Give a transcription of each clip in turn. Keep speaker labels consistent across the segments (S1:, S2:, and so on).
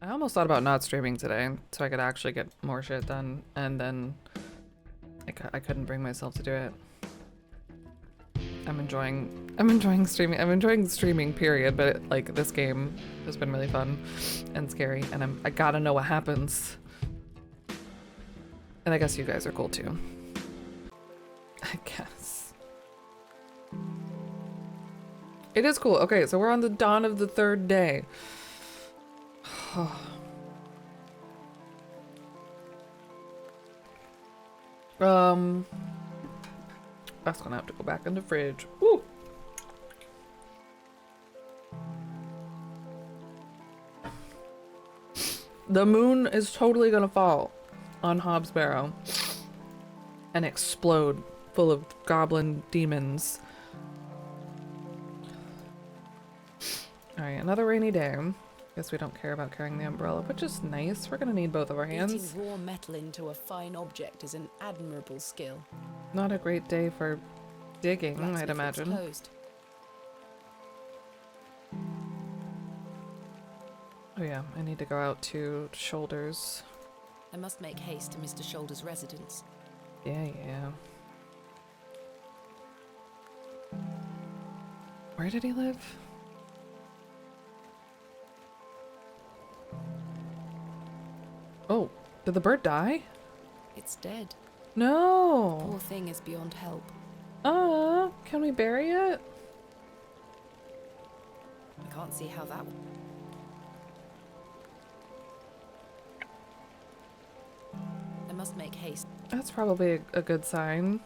S1: I almost thought about not streaming today so I could actually get more shit done, and then I couldn't bring myself to do it. I'm enjoying streaming. I'm enjoying streaming, period, but like this game has been really fun and scary, and I gotta know what happens. And I guess you guys are cool too. I guess. It is cool. Okay, so we're on the dawn of the third day. That's gonna have to go back in the fridge. Woo! The moon is totally gonna fall on Hobbs Barrow and explode full of goblin demons. Alright, another rainy day. Guess we don't care about carrying the umbrella, which is nice. We're gonna need both of our hands.
S2: Beating raw metal into a fine object is an admirable skill.
S1: Not a great day for digging, I'd imagine.
S2: Closed.
S1: Oh yeah, I need to go out to Shoulders.
S2: I must make haste to Mr. Shoulder's residence.
S1: Yeah. Where did he live? Oh, did the bird die?
S2: It's dead.
S1: No!
S2: Poor thing is beyond help.
S1: Can we bury it?
S2: I can't see how that... I must make haste.
S1: That's probably a good sign.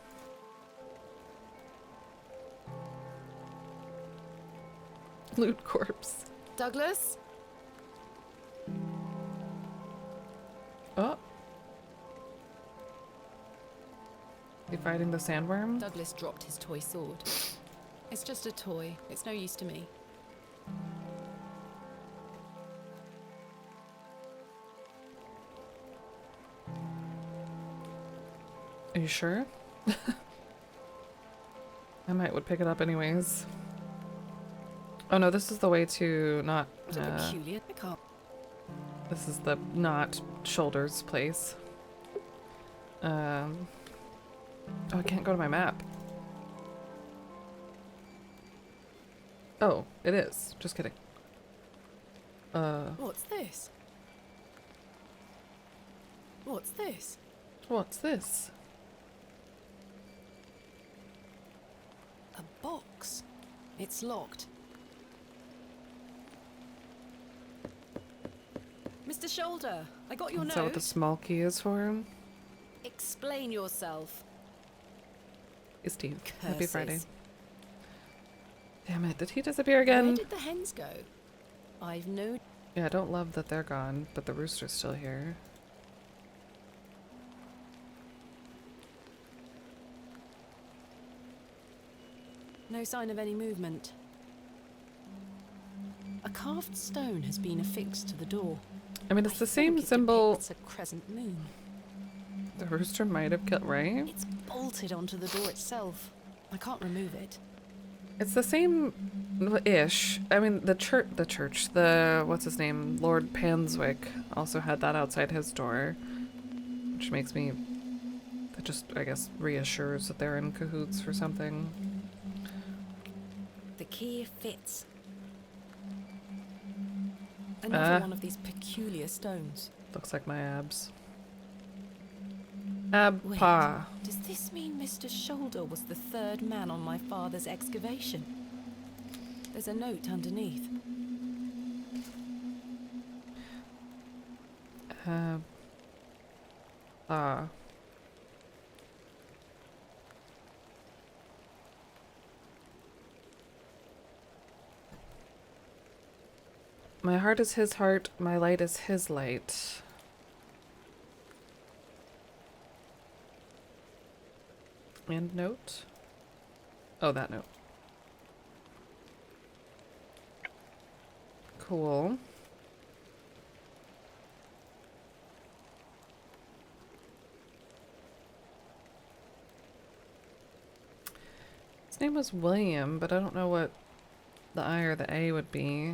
S1: Loot corpse.
S2: Douglas?
S1: Oh. You fighting the sandworm?
S2: Douglas dropped his toy sword. It's just a toy. It's no use to me.
S1: Are you sure? I would pick it up anyways. Oh no, this is the way to not...
S2: peculiar. I can't.
S1: This is the not Shoulders place. Oh, I can't go to my map. Oh, it is. Just kidding.
S2: What's this? What's this?
S1: What's this?
S2: A box. It's locked. Mr. Shoulder, I got your note.
S1: Is that what the small key is for?
S2: Explain yourself.
S1: Hey Steve.
S2: Curses.
S1: Happy Friday. Damn it, did he disappear again?
S2: Where did the hens go? I've no...
S1: Yeah, I don't love that they're gone, but the rooster's still here.
S2: No sign of any movement. A carved stone has been affixed to the door.
S1: I mean, it's
S2: I
S1: the same
S2: think it
S1: symbol
S2: depicts a crescent moon.
S1: the rooster might have killed, right?
S2: It's bolted onto the door itself. I can't remove it.
S1: It's the same-ish. I mean, the what's his name? Lord Panswick also had that outside his door. Which makes me, that just, I guess, reassures that they're in cahoots for something.
S2: The key fits. Another one of these peculiar stones.
S1: Looks like my abs.
S2: Wait,
S1: Abpa.
S2: does this mean Mr. Shoulder was the third man on my father's excavation? There's a note underneath.
S1: My heart is his heart, my light is his light. And note? Oh, that note. Cool. His name was William, but I don't know what the I or the A would be.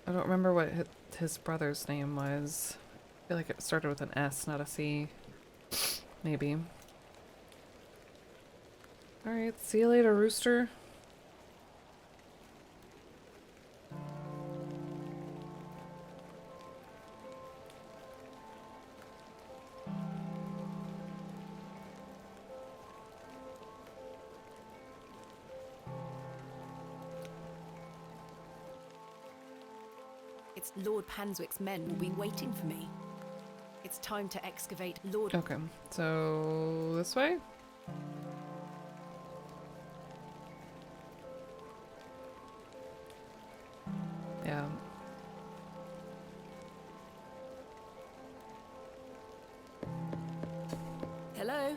S1: I don't remember what his brother's name was. I feel like it started with an S, not a C. Maybe. Alright, see you later, Rooster.
S2: It's Lord Panswick's men will be waiting for me. It's time to excavate Lord...
S1: Okay, so this way? Yeah.
S2: Hello?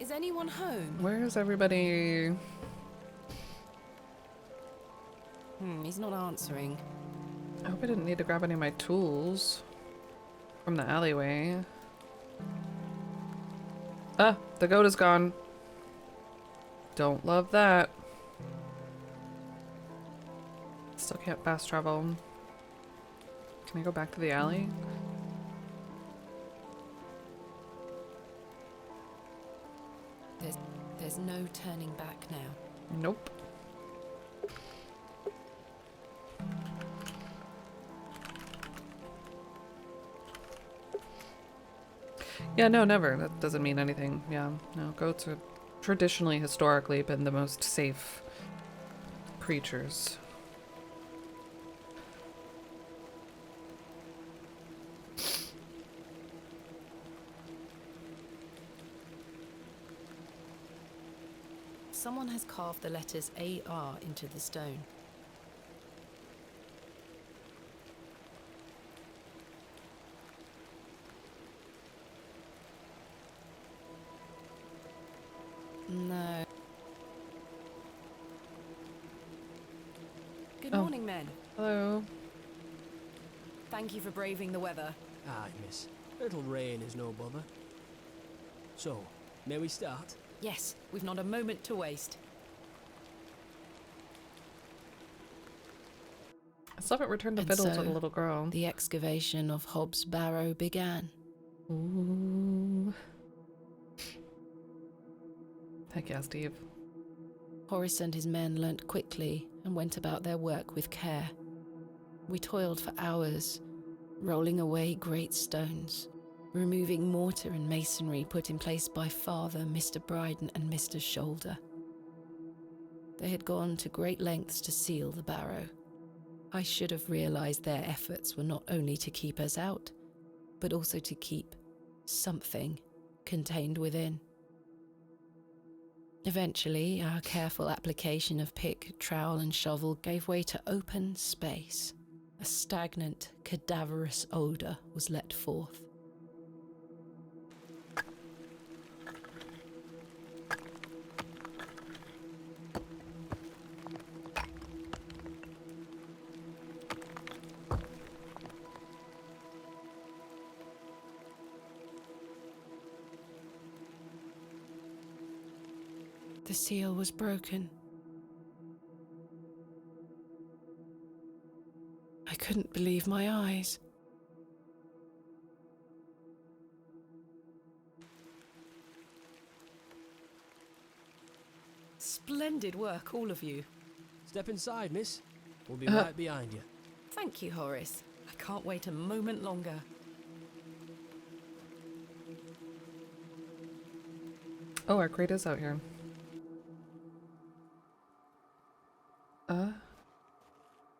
S2: Is anyone home?
S1: Where's everybody?
S2: He's not answering.
S1: I hope I didn't need to grab any of my tools from the alleyway. Ah, the goat is gone. Don't love that. Still can't fast travel. Can I go back to the alley?
S2: There's no turning back now.
S1: Nope. Yeah, no, never. That doesn't mean anything. Yeah, no, goats are traditionally, historically, been the most safe creatures.
S2: Someone has carved the letters AR into the stone. No. Good morning, men.
S1: Hello.
S2: Thank you for braving the weather.
S3: Aye, miss. Little rain is no bother. So, may we start?
S2: Yes, we've not a moment to waste.
S1: I still haven't returned the
S2: And
S1: fiddle to
S2: so,
S1: the little girl.
S2: The excavation of Hobbs Barrow began.
S1: Ooh. Heck yeah, Steve.
S2: Horace and his men learnt quickly and went about their work with care. We toiled for hours, rolling away great stones, removing mortar and masonry put in place by Father, Mr. Bryden and Mr. Shoulder. They had gone to great lengths to seal the barrow. I should have realised their efforts were not only to keep us out, but also to keep something contained within. Eventually, our careful application of pick, trowel and shovel gave way to open space. A stagnant, cadaverous odour was let forth. The seal was broken. I couldn't believe my eyes. Splendid work, all of you.
S3: Step inside, miss. We'll be right behind you.
S2: Thank you, Horace. I can't wait a moment longer.
S1: Oh, our crate is out here.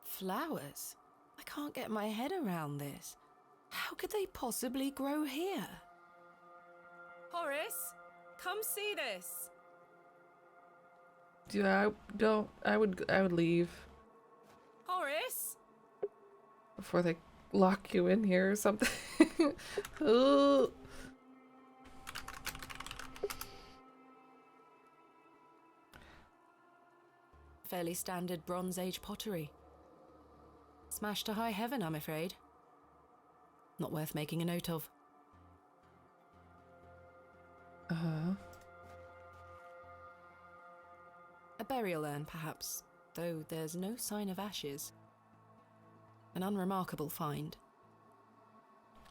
S2: Flowers? I can't get my head around this. How could they possibly grow here? Horace, come see this.
S1: I would leave
S2: Horace?
S1: before they lock you in here or something. Ooh.
S2: Fairly standard Bronze Age pottery. Smashed to high heaven, I'm afraid. Not worth making a note of.
S1: Uh-huh.
S2: A burial urn, perhaps. though there's no sign of ashes. An unremarkable find.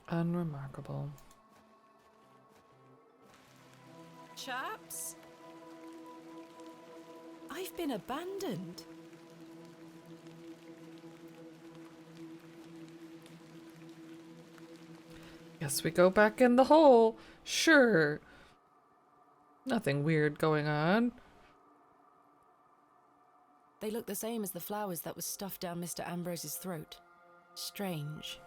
S1: Unremarkable.
S2: Chaps? I've been abandoned.
S1: Guess we go back in the hole. Sure. Nothing weird going on.
S2: They look the same as the flowers that was stuffed down Mr. Ambrose's throat. Strange.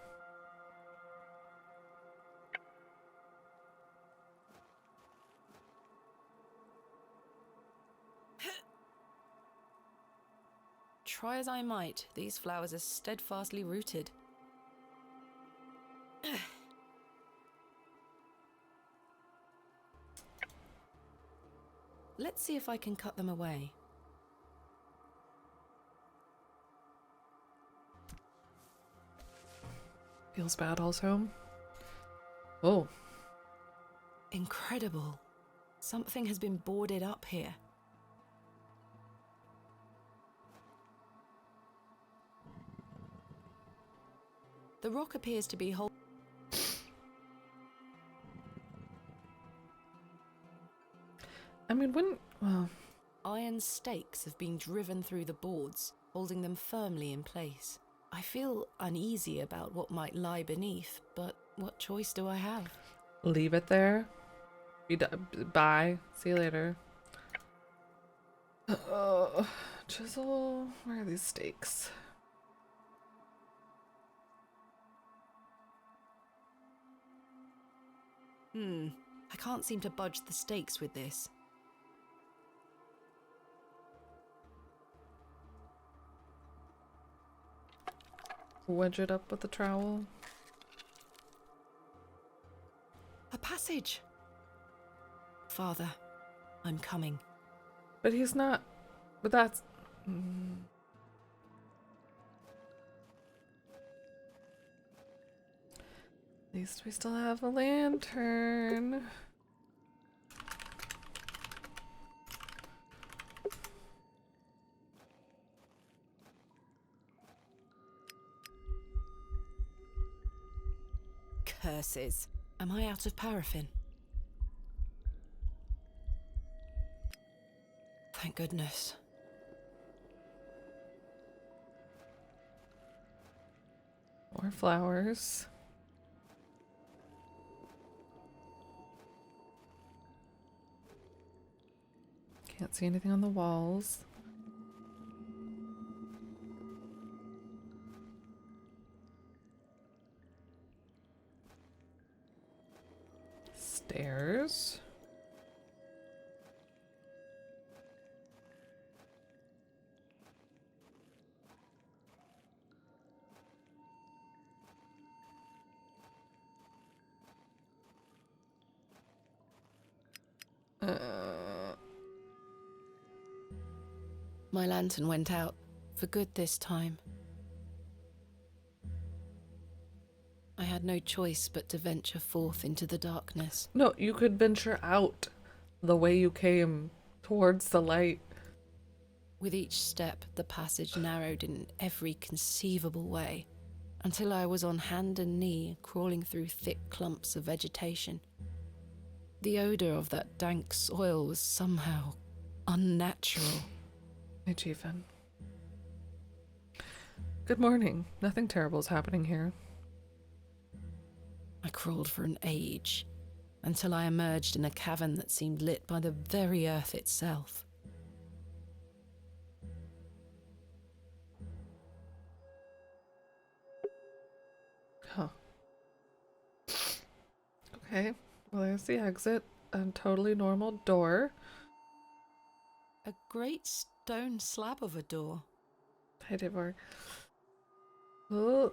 S2: Try as I might, these flowers are steadfastly rooted. Let's see if I can cut them away.
S1: Feels bad also. Oh.
S2: Incredible. Something has been boarded up here. The rock appears to be whole.
S1: I mean, well,
S2: Iron stakes have been driven through the boards, holding them firmly in place. I feel uneasy about what might lie beneath, but what choice do I have?
S1: leave it there. Bye. See you later. Chisel. Where are these stakes?
S2: I can't seem to budge the stakes with this.
S1: Wedge it up with the trowel.
S2: A passage! Father, I'm coming.
S1: But he's not. But that's. At least we still have a lantern.
S2: Curses. Am I out of paraffin? Thank goodness.
S1: More flowers. Can't see anything on the walls. Stairs.
S2: My lantern went out, for good this time. I had no choice but to venture forth into the darkness.
S1: No, you could venture out the way you came, towards the light.
S2: With each step, the passage narrowed in every conceivable way, until I was on hand and knee, crawling through thick clumps of vegetation. The odor of that dank soil was somehow unnatural.
S1: Hey, Chiefin. Good morning. Nothing terrible is happening here.
S2: I crawled for an age, until I emerged in a cavern that seemed lit by the very earth itself.
S1: Huh. Okay. Well, there's the exit. A totally normal door.
S2: A great stone slab of a door.
S1: Hi, Devor. Oh.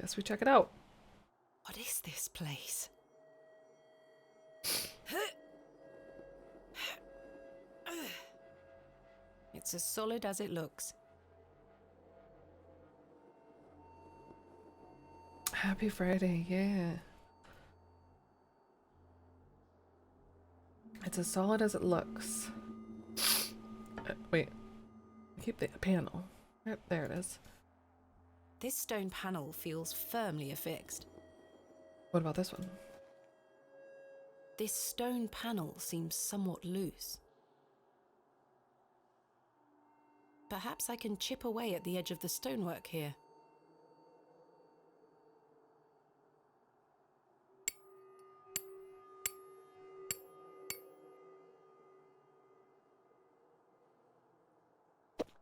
S1: Guess we check it out.
S2: What is this place? It's as solid as it looks.
S1: Happy Friday, yeah. It's It's as solid as it looks. Wait. Keep the panel. Yep, there it is.
S2: This stone panel feels firmly affixed.
S1: What about this one?
S2: This stone panel seems somewhat loose. Perhaps I can chip away at the edge of the stonework here.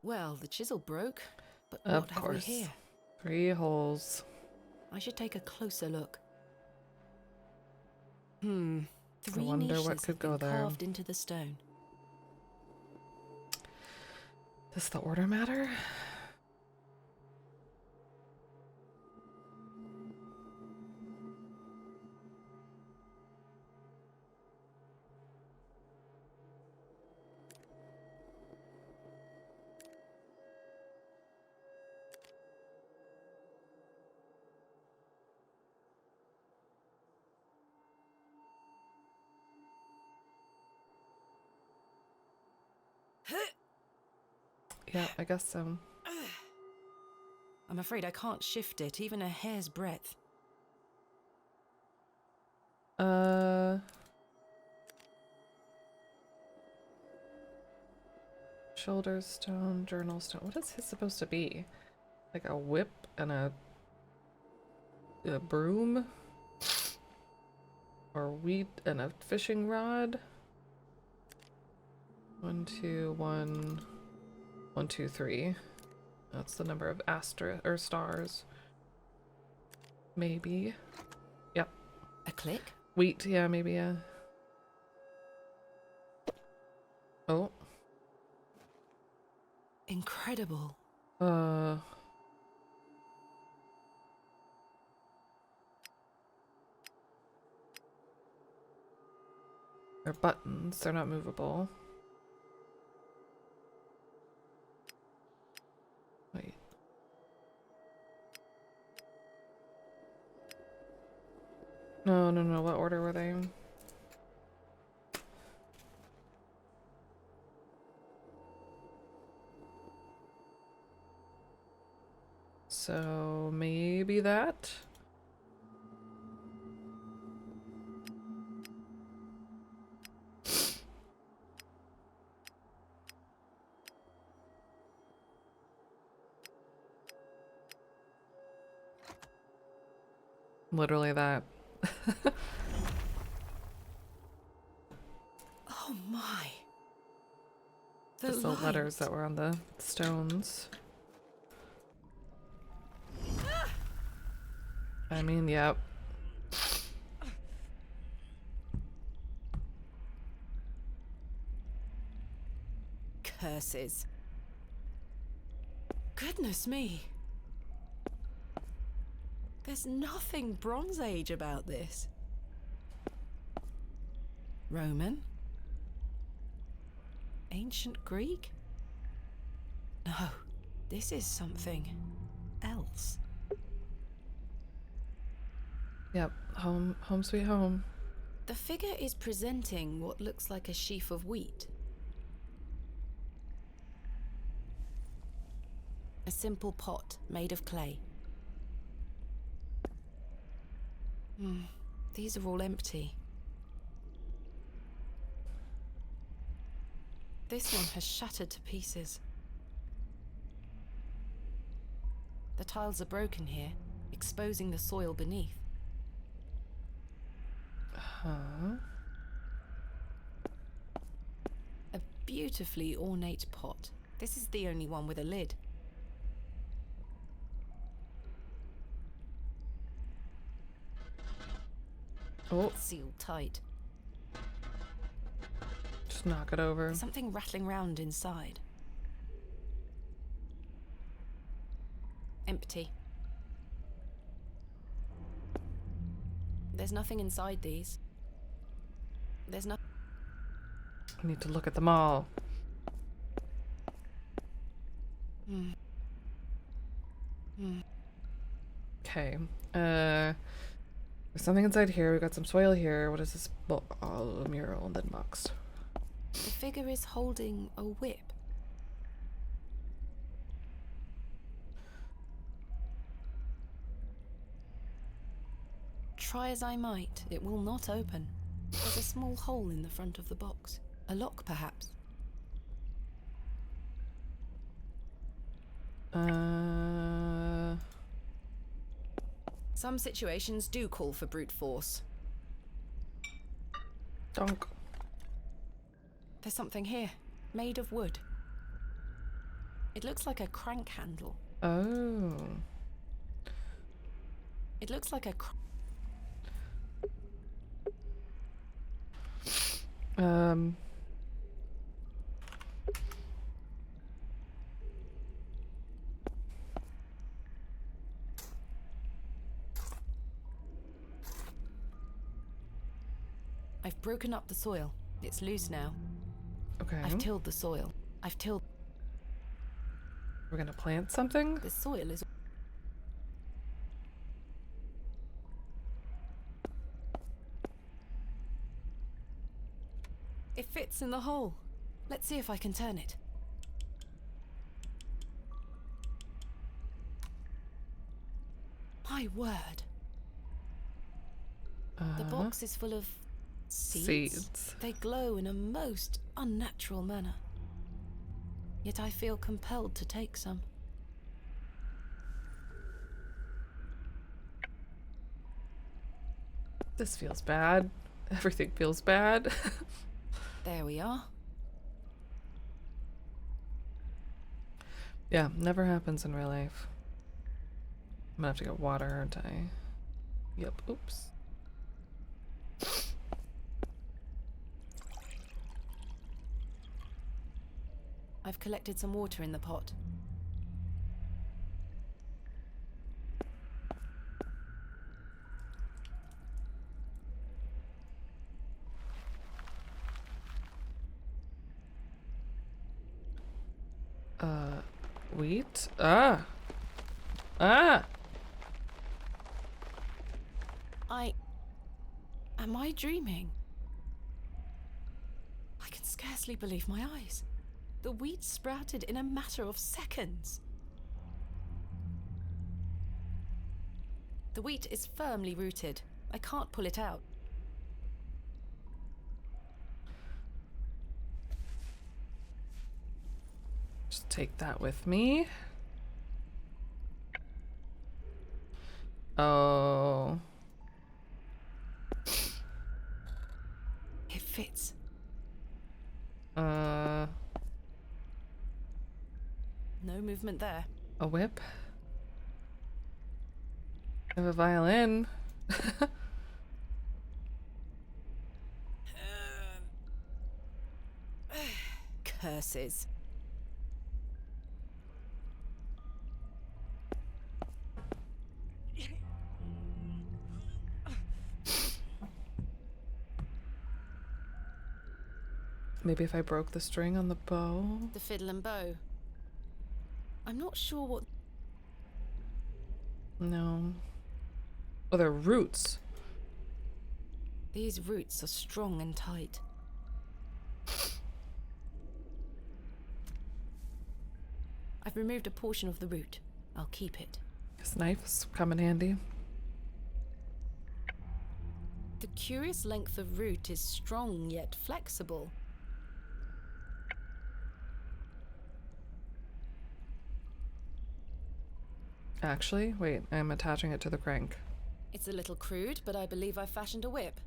S2: Well, the chisel broke, but what have we here?
S1: 3 holes.
S2: I should take a closer look. 3
S1: I wonder
S2: niches
S1: what could
S2: have been
S1: go there.
S2: carved into the stone.
S1: Does the order matter? Yeah, I guess so.
S2: I'm afraid I can't shift it even a hair's breadth.
S1: Shoulder stone, journal stone. What is his supposed to be? Like a whip and a broom? Or wheat and a fishing rod? 1, 2, 1, 1, 2, 3. That's the number of or stars. Maybe. Yep.
S2: A click?
S1: Wheat, yeah, maybe, yeah. Oh.
S2: Incredible.
S1: They're buttons, they're not movable. Wait. No, no, no, what order were they in? So maybe that? Literally that.
S2: Oh my.
S1: Just the letters that were on the stones. I mean, yep.
S2: Curses. Goodness me. There's nothing Bronze Age about this. Roman? Ancient Greek? No, this is something else.
S1: Yep, home sweet home.
S2: The figure is presenting what looks like a sheaf of wheat. A simple pot made of clay. These are all empty. This one has shattered to pieces. The tiles are broken here, exposing the soil beneath.
S1: Huh?
S2: A beautifully ornate pot. This is the only one with a lid.
S1: Oh,
S2: Sealed tight.
S1: just knock it over.
S2: There's something rattling round inside. Empty. There's nothing inside these. There's nothing.
S1: I need to look at them all. Okay. There's something inside here. We got some soil here. What is this? Oh, a mural and then boxed.
S2: The figure is holding a whip. Try as I might, it will not open. There's a small hole in the front of the box. A lock, perhaps. Some situations do call for brute force.
S1: Donk.
S2: There's something here, made of wood. It looks like a crank handle.
S1: Oh.
S2: It looks like a I've broken up the soil. It's loose now.
S1: Okay.
S2: I've tilled the soil.
S1: We're gonna plant something?
S2: The soil is... It fits in the hole. Let's see if I can turn it. My word. The box is full of seeds. They glow in a most unnatural manner. Yet I feel compelled to take some.
S1: This feels bad. Everything feels bad.
S2: There we are.
S1: Yeah, never happens in real life. I'm gonna have to get water, aren't I? Yep, oops.
S2: I've collected some water in the pot.
S1: Wheat?
S2: Am I dreaming? I can scarcely believe my eyes. The wheat sprouted in a matter of seconds. The wheat is firmly rooted. I can't pull it out.
S1: Just take that with me. Oh.
S2: It fits.
S1: No
S2: movement there.
S1: A whip? I have a violin.
S2: Curses.
S1: Maybe if I broke the string on the bow?
S2: The fiddle and bow. I'm not sure what...
S1: No. Oh, they're roots.
S2: These roots are strong and tight. I've removed a portion of the root. I'll keep it.
S1: This knife's come in handy.
S2: The curious length of root is strong yet flexible.
S1: Actually, wait, I'm attaching it to the crank.
S2: It's a little crude, but I believe I've fashioned a whip.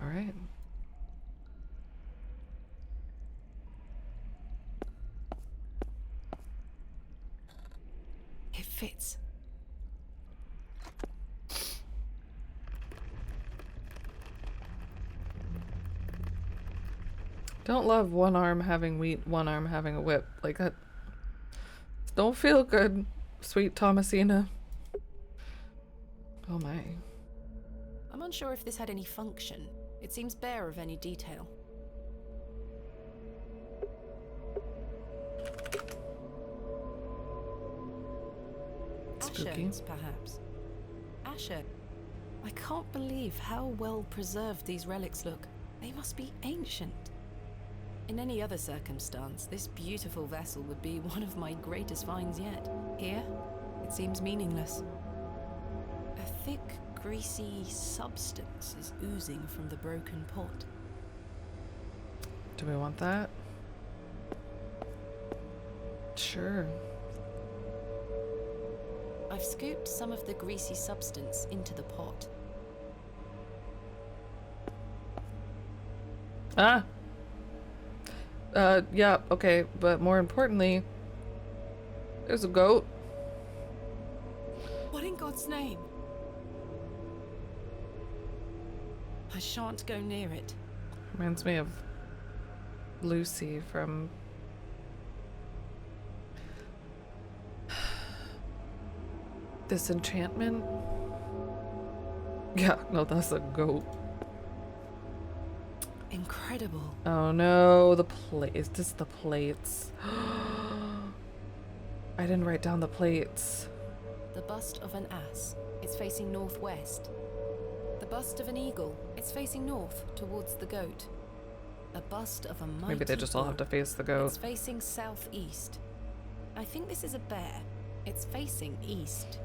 S1: All right.
S2: It fits.
S1: Don't love one arm having wheat, one arm having a whip. Like that. Don't feel good, sweet Thomasina. Oh my.
S2: I'm unsure if this had any function. It seems bare of any detail.
S1: Spooky.
S2: Ashes, perhaps. Asher. I can't believe how well preserved these relics look. They must be ancient. In any other circumstance, this beautiful vessel would be one of my greatest finds yet. Here, it seems meaningless. A thick, greasy substance is oozing from the broken pot.
S1: Do we want that? Sure.
S2: I've scooped some of the greasy substance into the pot.
S1: Ah! Yeah, okay, but more importantly, there's a goat.
S2: What in God's name? I shan't go near it.
S1: Reminds me of Lucy from Disenchantment. Yeah, no, that's a goat.
S2: Incredible.
S1: Oh no, the plate. Is this the plates? I didn't write down the plates.
S2: The bust of an ass. It's facing northwest. The bust of an eagle. It's facing north towards the goat. A bust of a mighty
S1: Maybe they just all have to face the goat.
S2: It's facing southeast. I think this is a bear. It's facing east.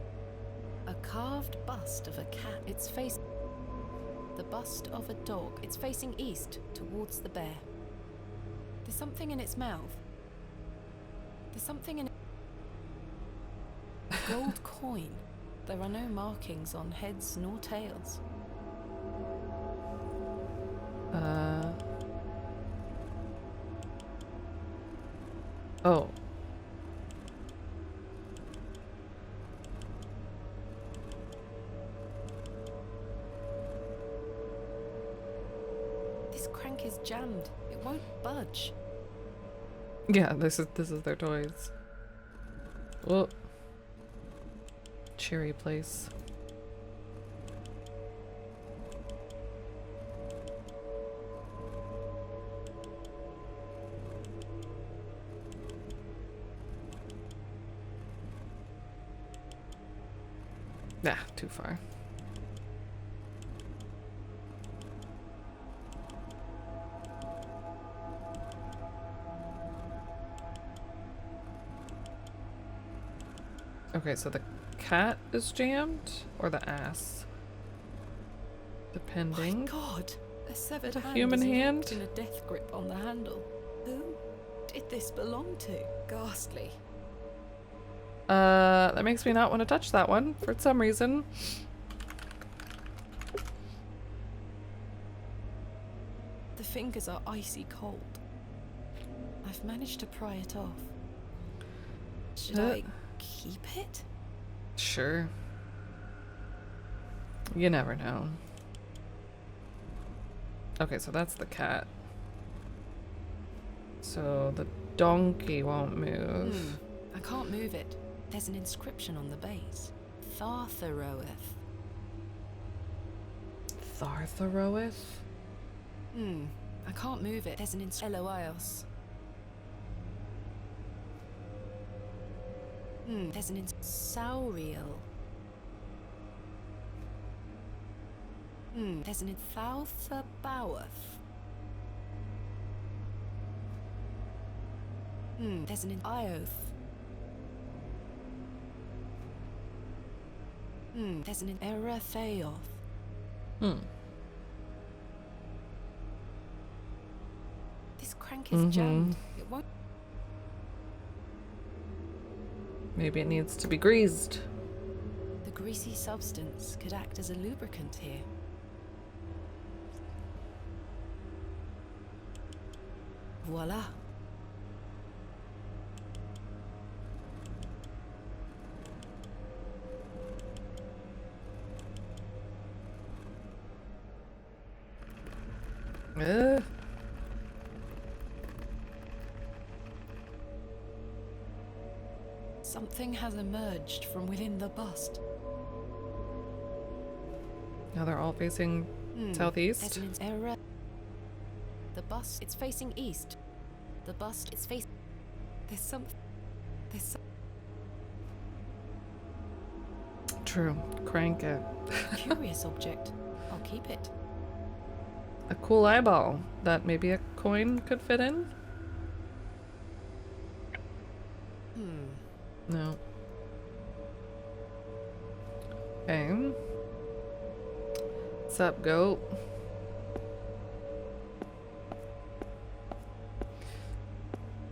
S2: A carved bust of a cat. It's facing... The bust of a dog. It's facing east towards the bear. There's something in its mouth. There's something in... A gold coin. There are no markings on heads nor tails.
S1: Oh.
S2: This crank is jammed. It won't budge.
S1: Yeah, this is their toys. Oh. Cherry place. Nah, too far. Okay, so the cat is jammed or the ass? Depending.
S2: My God, a severed
S1: A
S2: hand
S1: human
S2: is
S1: hand?
S2: locked in a death grip on the handle. Who did this belong to? Ghastly.
S1: That makes me not want to touch that one for some reason.
S2: The fingers are icy cold. I've managed to pry it off. Should I keep it?
S1: Sure. You never know. Okay, so that's the cat. So the donkey won't move.
S2: I can't move it. There's an inscription on the base. Thartharoeth.
S1: Thartharoeth?
S2: I can't move it. There's an inscription. Eloios. There's an Sauriel. There's an Thalthabaoth. There's an Ioth. There's an Erathaoth. This crank is jammed. It won't.
S1: Maybe it needs to be greased.
S2: The greasy substance could act as a lubricant here. Voila. Something has emerged from within the bust.
S1: Now they're all facing southeast.
S2: There's an error. The bust, it's facing east. The bust, it's facing... There's something...
S1: True. Crank it.
S2: Curious object. I'll keep it.
S1: a cool eyeball that maybe a coin could fit in? No. Okay. What's up, goat?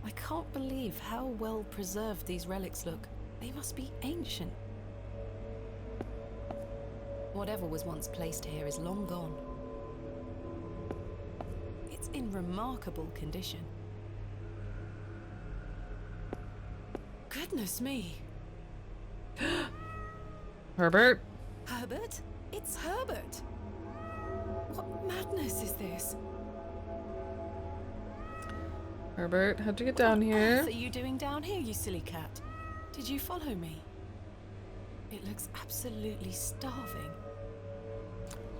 S2: I can't believe how well preserved these relics look. They must be ancient. Whatever was once placed here is long gone. It's in remarkable condition. Goodness me.
S1: Herbert?
S2: Herbert? It's Herbert! What madness is this?
S1: Herbert, how'd you get down
S2: What
S1: here?
S2: on earth are you doing down here, you silly cat? Did you follow me? It looks absolutely starving.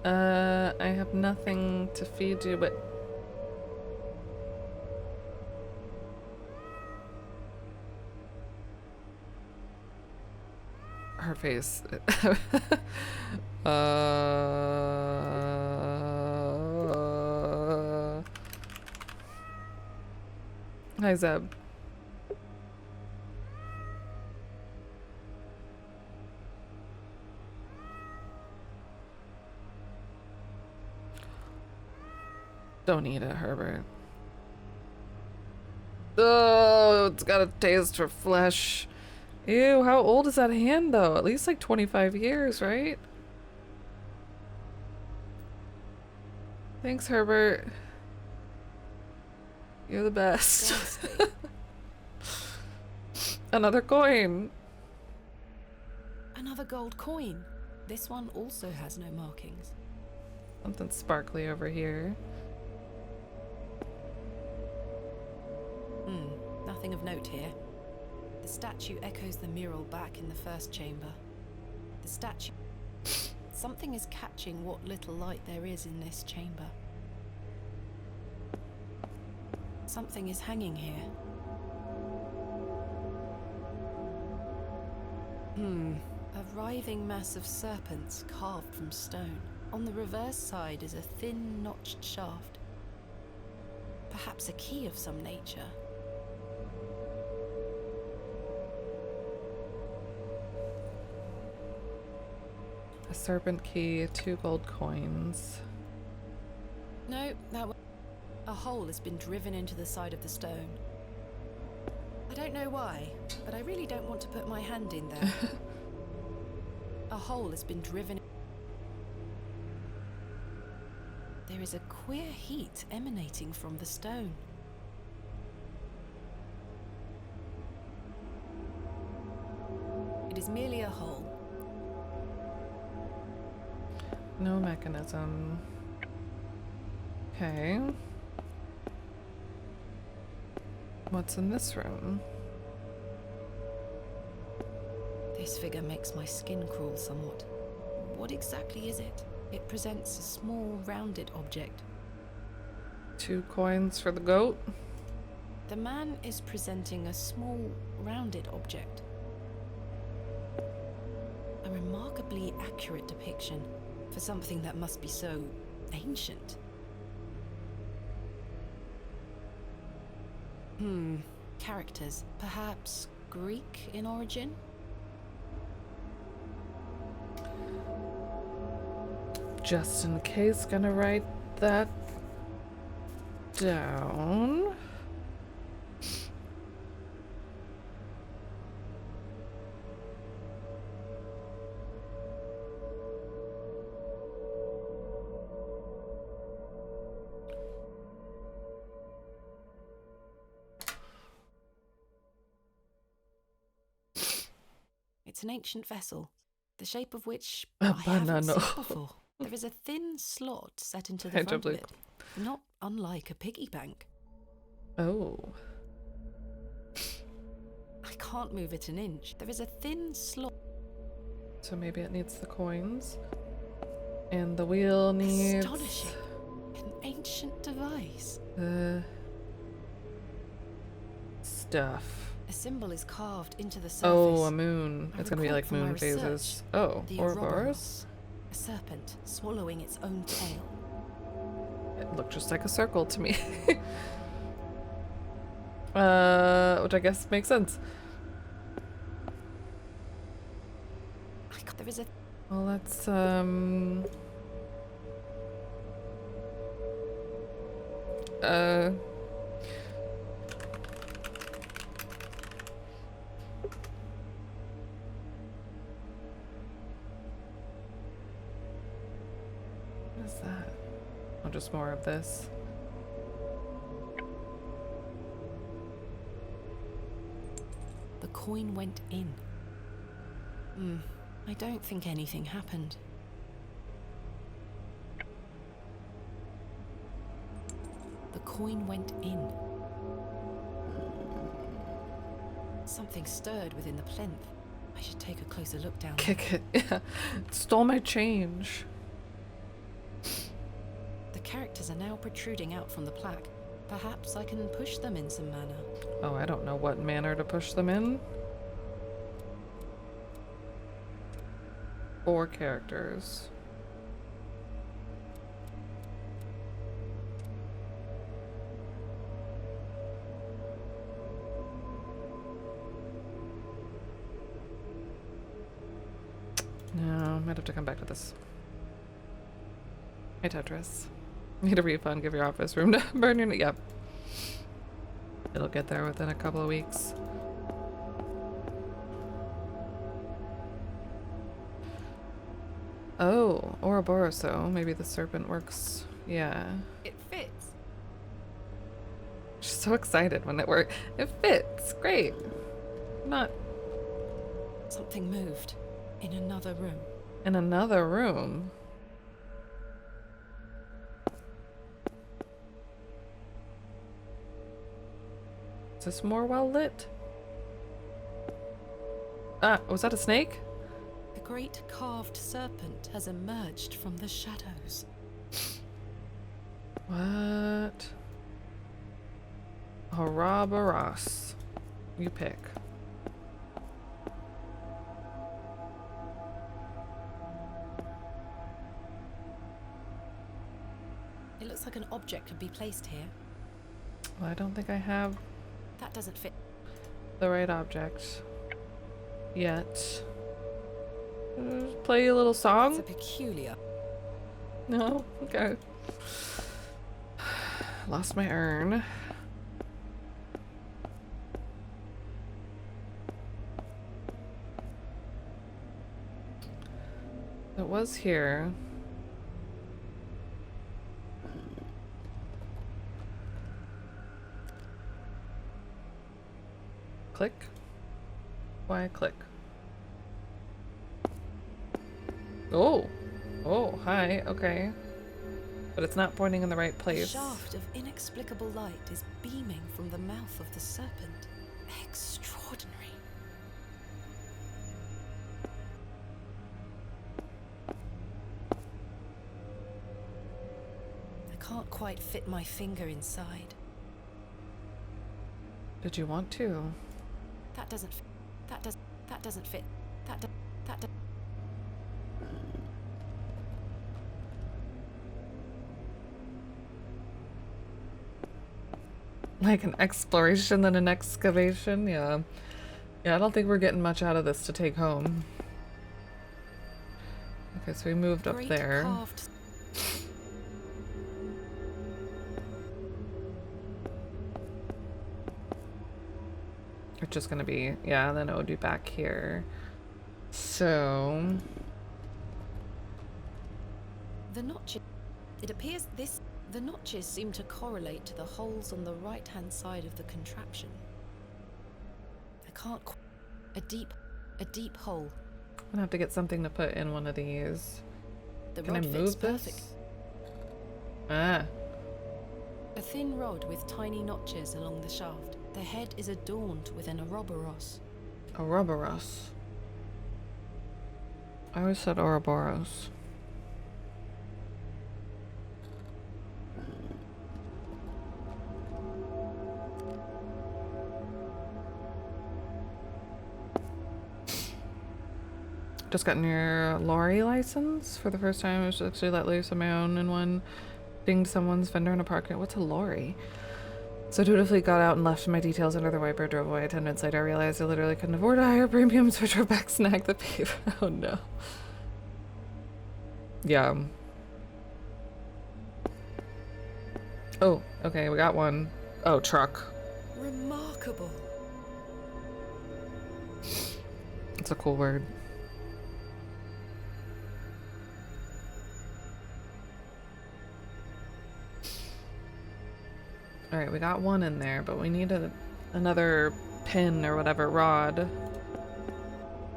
S1: I have nothing to feed you, but... Her face. Hi, Zeb. Don't eat it, Herbert. Oh, it's got a taste for flesh. Ew, how old is that hand though? At least like 25 years, right? Thanks, Herbert. You're the best. Another coin.
S2: Another gold coin. This one also has no markings.
S1: Something sparkly over here.
S2: Nothing of note here. The statue echoes the mural back in the first chamber. The statue... Something is catching what little light there is in this chamber. Something is hanging here. A writhing mass of serpents carved from stone. On the reverse side is a thin, notched shaft. Perhaps a key of some nature.
S1: A serpent key, 2 gold coins.
S2: No, a hole has been driven into the side of the stone. I don't know why, but I really don't want to put my hand in there. A hole has been driven. There is a queer heat emanating from the stone. It is merely a hole.
S1: No mechanism. Okay. What's in this room?
S2: This figure makes my skin crawl somewhat. What exactly is it? It presents a small, rounded object.
S1: 2 coins for the goat.
S2: The man is presenting a small, rounded object. A remarkably accurate depiction for something that must be so ancient. Characters. Perhaps Greek in origin?
S1: Just in case, gonna write that down.
S2: It's an ancient vessel, the shape of which
S1: A
S2: I haven't
S1: banana.
S2: seen before. There is a thin slot set into the
S1: I
S2: front
S1: don't
S2: of it, not unlike a piggy bank.
S1: Oh.
S2: I can't move it an inch. There is a thin slot.
S1: So maybe it needs the coins. And the wheel needs...
S2: Astonishing. An ancient device.
S1: the stuff.
S2: A symbol is carved into the surface.
S1: Oh, a moon.
S2: I
S1: It's gonna be
S2: recall
S1: like
S2: from my
S1: moon
S2: research
S1: phases. Oh,
S2: the
S1: Ouroboros.
S2: Ouroboros. A serpent swallowing its own tail.
S1: looked just like a circle to me. Which I guess makes sense.
S2: There is a.
S1: Well, let's what is that? Oh, just more of this.
S2: The coin went in. I don't think anything happened. The coin went in. Something stirred within the plinth. I should take a closer look down there.
S1: Kick it. Yeah. Stole my change.
S2: The characters are now protruding out from the plaque. Perhaps I can push them in some manner.
S1: Oh, I don't know what manner to push them in. 4 characters. No, I might have to come back to this. Hey Tetris. Need a refund, give your office room to burn your... Yep. It'll get there within a couple of weeks. Oh, Ouroboros. Maybe the serpent works. Yeah.
S2: It fits.
S1: She's so excited when it works. It fits. Great. Not
S2: Something moved in another room.
S1: in another room. Is this more well lit? Ah, was that a snake?
S2: The great carved serpent has emerged from the shadows.
S1: What? Ouroboros. You pick.
S2: It looks like an object could be placed here.
S1: Well, I don't think I have
S2: That doesn't fit.
S1: the right object yet. Play a little
S2: It's
S1: song?
S2: a peculiar.
S1: No? Okay. Lost my urn. It was here. Click? Why click? Oh! Oh, hi, okay. But it's not pointing in the right
S2: A
S1: place.
S2: shaft of inexplicable light is beaming from the mouth of the serpent. Extraordinary. I can't quite fit my finger inside.
S1: Did you want to?
S2: That doesn't fit. That doesn't fit. That does.
S1: Like an exploration than an excavation? Yeah. Yeah, I don't think we're getting much out of this to take home. Okay, so we moved up
S2: Great
S1: there.
S2: carved.
S1: It's just gonna be, yeah, then it would be back here. So...
S2: The notches. It appears the notches seem to correlate to the holes on the right-hand side of the contraption. I can't. A deep hole.
S1: I'm gonna have to get something to put in one of these.
S2: The
S1: Can I
S2: rod fits
S1: move
S2: perfect.
S1: this? Ah.
S2: A thin rod with tiny notches along the shaft. The head is adorned with an Ouroboros.
S1: Ouroboros. I always said Ouroboros. Just got your lorry license for the first time. I was actually let loose on my own in one. Dinged someone's vendor in a park. What's a lorry? So dutifully got out and left my details under the wiper, drove away. 10 minutes later, I realized I literally couldn't afford a higher premium, so I drove back, snagged the paper. Oh no. Yeah. Oh, okay, we got one. Oh, truck.
S2: Remarkable.
S1: It's a cool word. Alright, we got one in there, but we need another pin or whatever rod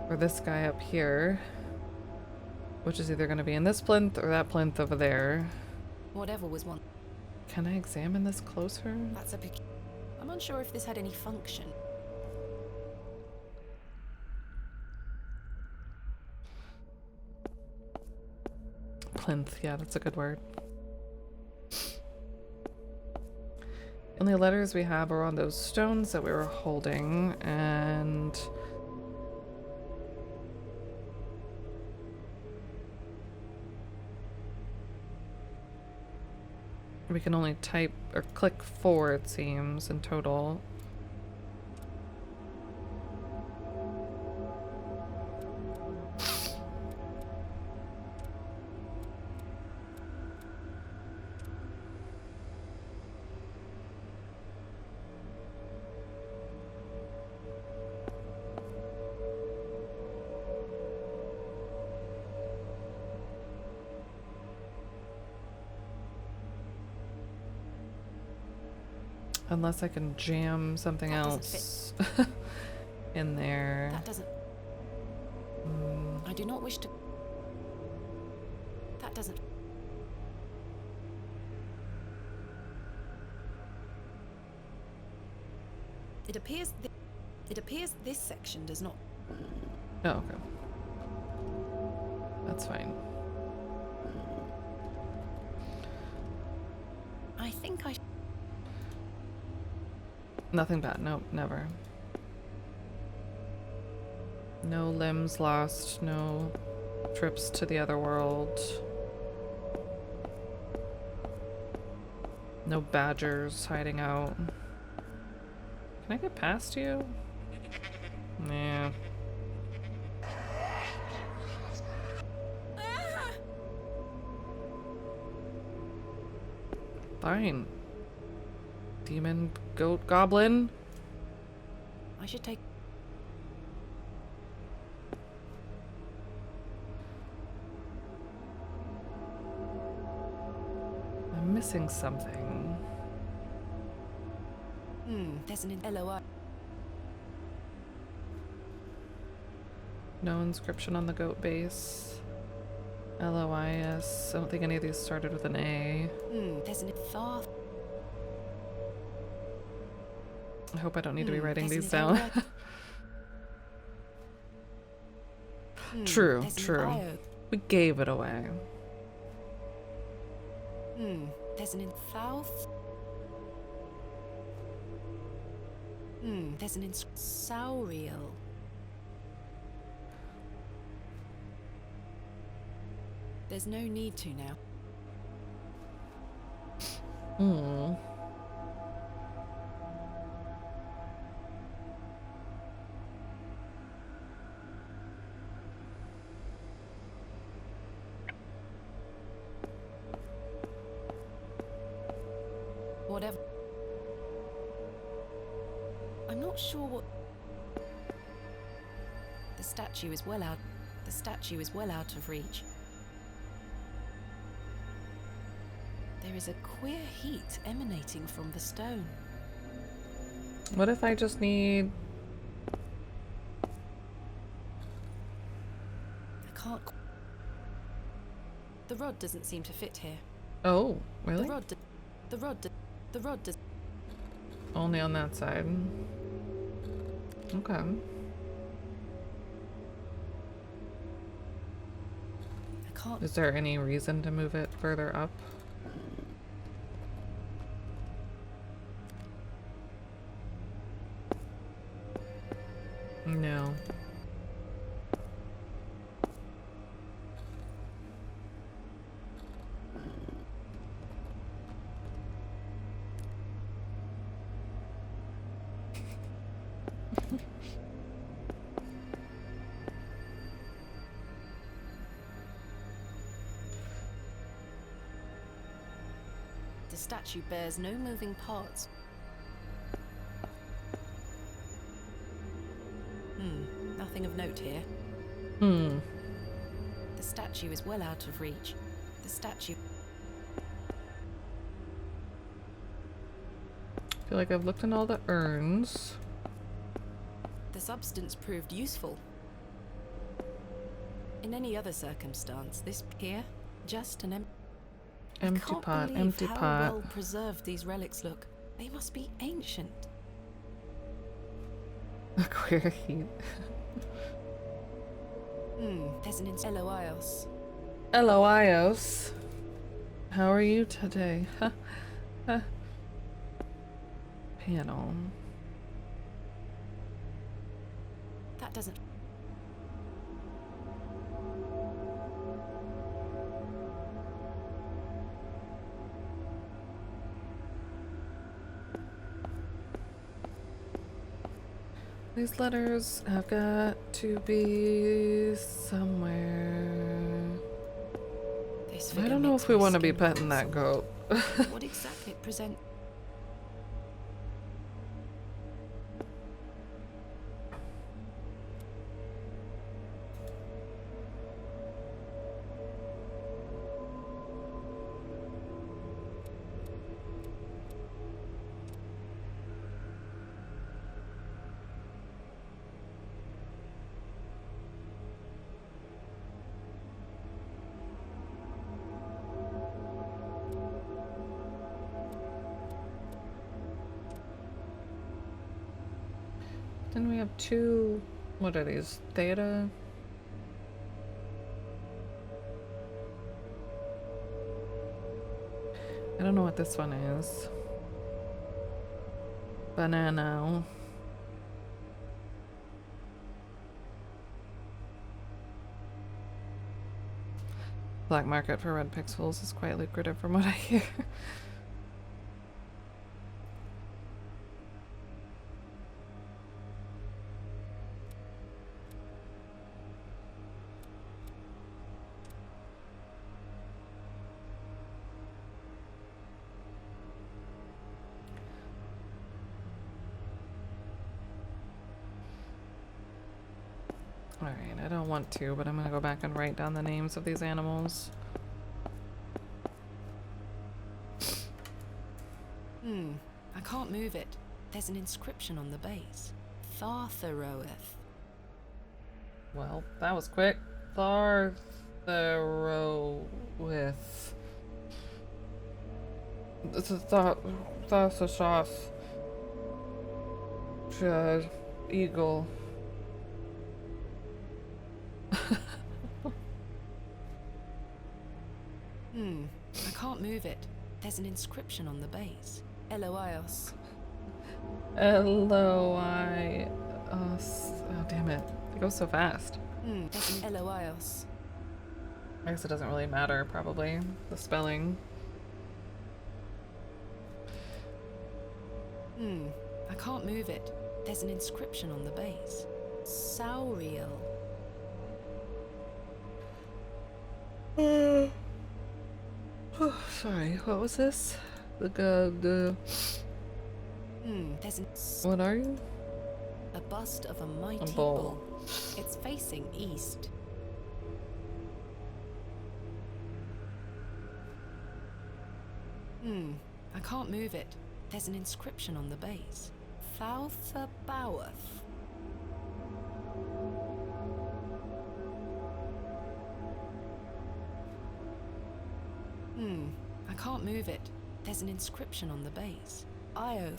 S1: for this guy up here, which is either going to be in this plinth or that plinth over there.
S2: Whatever was one.
S1: Can I examine this closer?
S2: That's a I'm unsure if this had any function.
S1: Plinth, yeah, that's a good word. Only letters we have are on those stones that we were holding, and we can only type or click 4, it seems, in total. Unless I can jam something
S2: That doesn't
S1: else in there.
S2: That doesn't. I do not wish to. That doesn't. It appears. It appears this section does not.
S1: Oh, okay. That's fine.
S2: I think I.
S1: Nothing bad. Nope, never. No limbs lost. No trips to the other world. No badgers hiding out. Can I get past you? Nah. Fine. Demon, goat, goblin.
S2: I should take.
S1: I'm missing something.
S2: There's an LOI.
S1: No inscription on the goat base. LOIS. I don't think any of these started with an A.
S2: There's an far.
S1: I hope I don't need to be writing
S2: there's
S1: these
S2: an
S1: down. True,
S2: there's an
S1: true.
S2: IO.
S1: We gave it away.
S2: There's an in south. There's an in Sauriel. There's no need to now. Whatever. I'm not sure what. The statue is well out. The statue is well out of reach. There is a queer heat emanating from the stone.
S1: What if I just need...
S2: I can't. The rod doesn't seem to fit here.
S1: Oh, really?
S2: The rod does.
S1: Only on that side. Okay.
S2: I can't.
S1: Is there any reason to move it further up? No.
S2: The statue bears no moving parts. Nothing of note here.
S1: Hmm.
S2: The statue is well out of reach. The statue...
S1: I feel like I've looked in all the urns.
S2: The substance proved useful. In any other circumstance, this here, just an
S1: Empty pot, empty
S2: how
S1: pot.
S2: well preserved these relics look. They must be ancient.
S1: Queer heat.
S2: There's an Eloios.
S1: Eloios. How are you today? Panel.
S2: That doesn't...
S1: These letters have got to be somewhere.
S2: This
S1: I
S2: figure
S1: don't know
S2: makes
S1: if we
S2: my
S1: want to be
S2: skin
S1: petting that
S2: crawl.
S1: goat.
S2: What exactly present...
S1: Then we have two, what are these? Theta? I don't know what this one is. Banana. Black market for red pixels is quite lucrative from what I hear. Alright, I don't want to, but I'm gonna go back and write down the names of these animals.
S2: I can't move it. There's an inscription on the base. Thartharoeth.
S1: Well, that was quick. Thartharowith. This is Tharsashoth. Eagle.
S2: I can't move it. There's an inscription on the base. Eloios.
S1: Eloios. Oh, damn it. It goes so fast.
S2: There's an Eloios.
S1: I guess it doesn't really matter, probably. The spelling.
S2: I can't move it. There's an inscription on the base. Sauriel.
S1: Sorry, what was this?
S2: There's
S1: What are you?
S2: a bust of a mighty
S1: bull.
S2: bull. It's facing east. I can't move it. There's an inscription on the base. Thalthabowath. I can't move it. There's an inscription on the base. Ioth.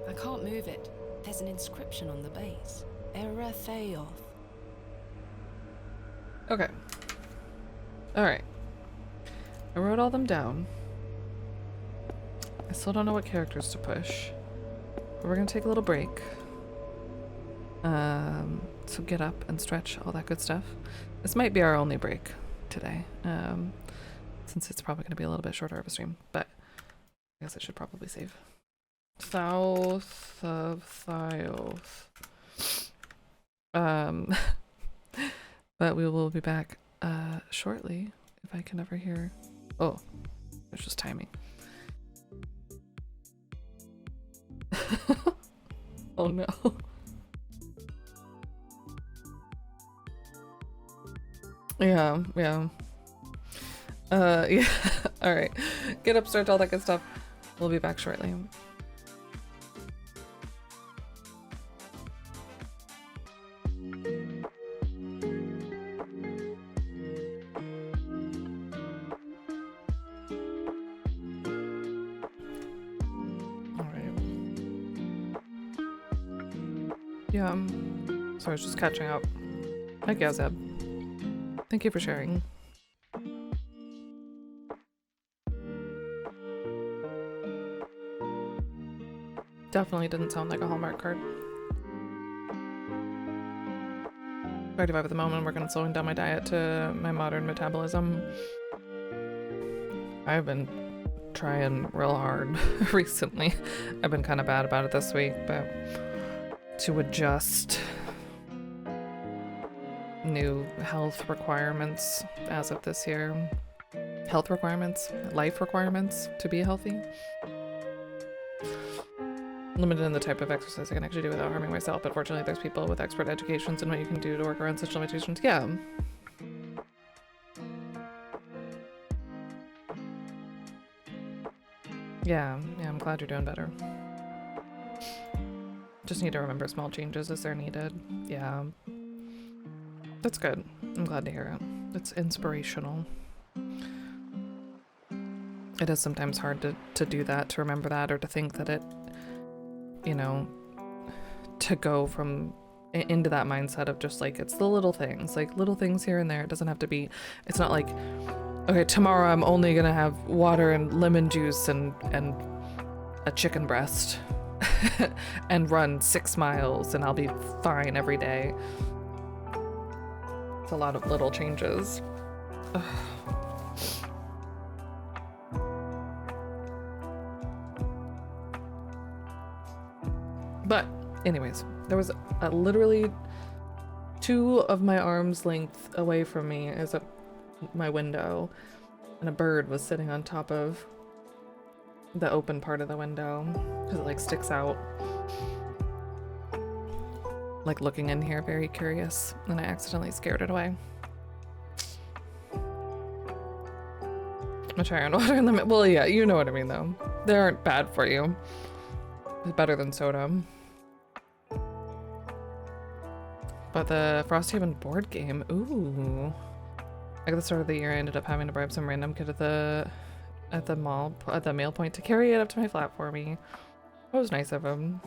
S2: I can't move it. There's an inscription on the base. Eretheoth.
S1: Okay. Alright. I wrote all them down. I still don't know what characters to push. But we're gonna take a little break. So get up and stretch, all that good stuff. This might be our only break today. Since it's probably gonna be a little bit shorter of a stream. But I guess I should probably save. South of Thios. But we will be back shortly if I can ever hear. Oh, it's just timing. Oh no. Yeah. Yeah. All right. Get up, start all that good stuff. We'll be back shortly. Yeah, so I was just catching up. Hi, Gazeb. Thank you for sharing. Definitely didn't sound like a Hallmark card. 35 at the moment, working on slowing down my diet to my modern metabolism. I've been trying real hard recently. I've been kind of bad about it this week, but to adjust new health requirements as of this year. Health requirements, life requirements to be healthy. Limited in the type of exercise I can actually do without harming myself, but fortunately there's people with expert educations in what you can do to work around such limitations. Yeah. Yeah, I'm glad you're doing better. Just need to remember small changes as they're needed. Yeah. That's good. I'm glad to hear it. It's inspirational. It is sometimes hard to do that, to remember that, or to think that it, you know, to go from into that mindset of just like, it's the little things, like little things here and there. It doesn't have to be, it's not like, okay, tomorrow I'm only gonna have water and lemon juice and a chicken breast and run 6 miles and I'll be fine every day. It's a lot of little changes. Ugh. But anyways, there was literally 2 of my arm's length away from me is my window, and a bird was sitting on top of the open part of the window because it like sticks out, like looking in here, very curious, and I accidentally scared it away. I'm trying water and lemon. Well, yeah, you know what I mean though. They aren't bad for you. It's better than soda. But the Frosthaven board game, ooh. At the start of the year, I ended up having to bribe some random kid at the mail point to carry it up to my flat for me. That was nice of him.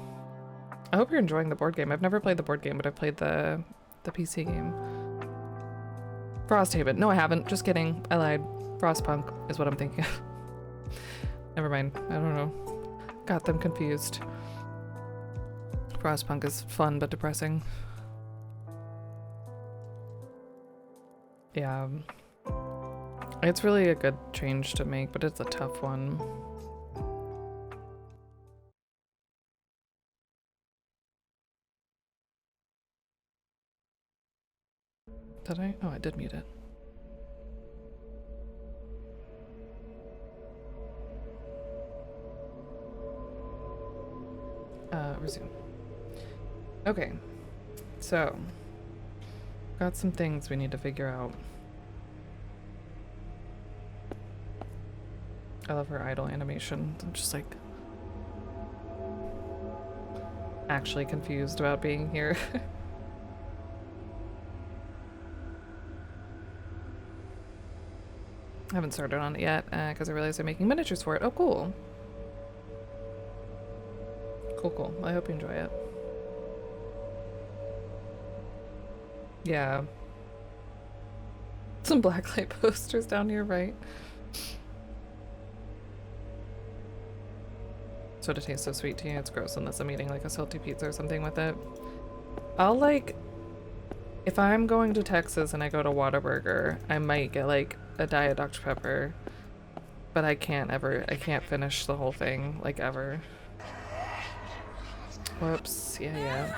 S1: I hope you're enjoying the board game. I've never played the board game, but I've played the PC game. Frosthaven. No, I haven't. Just kidding. I lied. Frostpunk is what I'm thinking of. Never mind. I don't know. Got them confused. Frostpunk is fun but depressing. Yeah. It's really a good change to make, but it's a tough one. Did I? Oh, I did mute it. Resume. Okay. So, got some things we need to figure out. I love her idle animation. I'm just like actually confused about being here. I haven't started on it yet because I realized I'm making miniatures for it. Oh, cool. Cool. I hope you enjoy it. Yeah. Some blacklight posters down here, right? Soda tastes so sweet to you, it's gross unless I'm eating like a salty pizza or something with it. I'll like, if I'm going to Texas and I go to Whataburger, I might get like a Diet Dr. Pepper. But I can't finish the whole thing, like, ever. Whoops, yeah.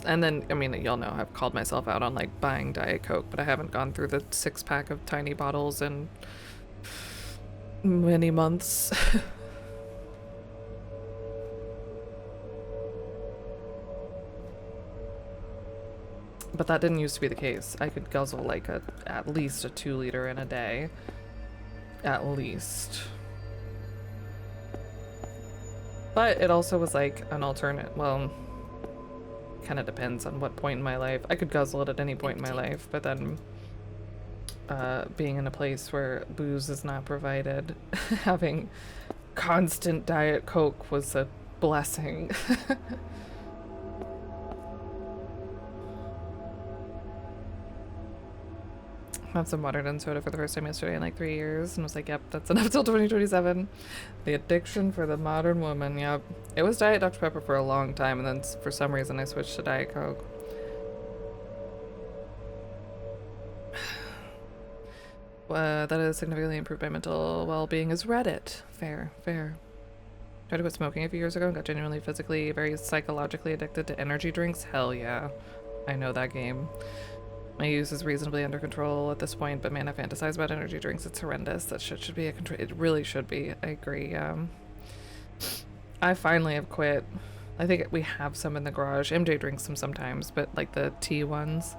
S1: And then, I mean, y'all know I've called myself out on, like, buying Diet Coke, but I haven't gone through the 6-pack of tiny bottles in many months. But that didn't used to be the case. I could guzzle, like, at least a 2-liter in a day. At least. But it also was, like, an alternate, well... kind of depends on what point in my life. I could guzzle it at any point in my life, but then being in a place where booze is not provided, having constant Diet Coke was a blessing. Had some watermelon soda for the first time yesterday in like 3 years and was like, yep, that's enough till 2027. The addiction for the modern woman, yep. It was Diet Dr. Pepper for a long time, and then for some reason I switched to Diet Coke. That has significantly improved my mental well-being is Reddit. Fair. Tried to quit smoking a few years ago and got genuinely physically, very psychologically addicted to energy drinks. Hell yeah. I know that game. My use is reasonably under control at this point, but man, I fantasize about energy drinks. It's horrendous. That shit should be a control. It really should be. I agree. I finally have quit. I think we have some in the garage. MJ drinks them sometimes, but like the tea ones.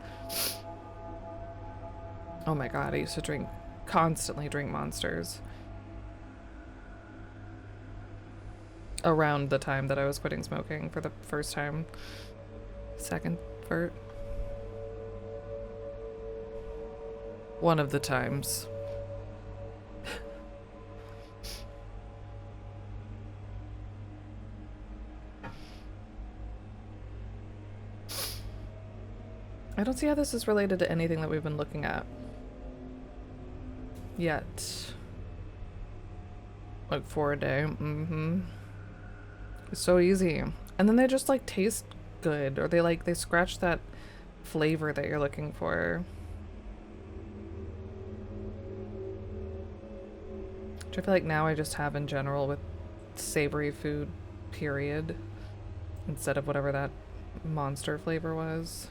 S1: Oh my god, I used to constantly drink Monsters. Around the time that I was quitting smoking for the first time. One of the times. I don't see how this is related to anything that we've been looking at yet. Like 4 a day. It's so easy. And then they just like taste good, or they scratch that flavor that you're looking for. Which I feel like now I just have in general with savory food, period. Instead of whatever that Monster flavor was.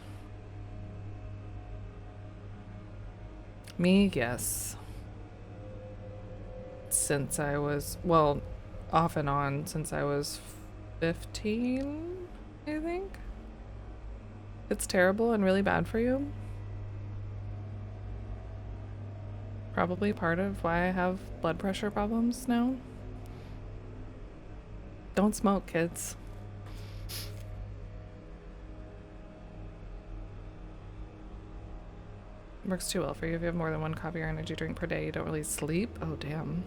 S1: Me, yes. Since I was, well, off and on since I was 15, I think. It's terrible and really bad for you. Probably part of why I have blood pressure problems now. Don't smoke, kids. Works too well for you. If you have more than one coffee or energy drink per day, you don't really sleep. Oh, damn.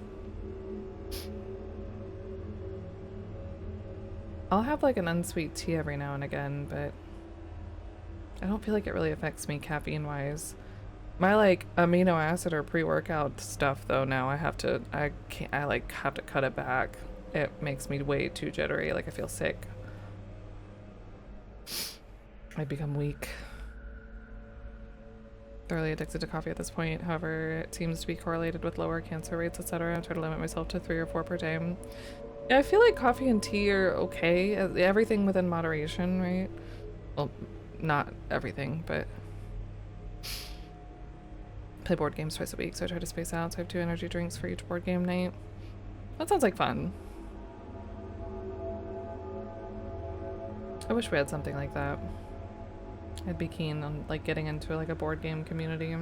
S1: I'll have like an unsweet tea every now and again, but I don't feel like it really affects me caffeine-wise. My like amino acid or pre-workout stuff though, now I have to cut it back. It makes me way too jittery, like I feel sick. I become weak. Thoroughly addicted to coffee at this point, however, it seems to be correlated with lower cancer rates, etc. I try to limit myself to 3 or 4 per day. Yeah, I feel like coffee and tea are okay. Everything within moderation, right? Well, not everything, but play board games twice a week, so I try to space out. So I have 2 energy drinks for each board game night. That sounds like fun. I wish we had something like that. I'd be keen on like getting into like a board game community.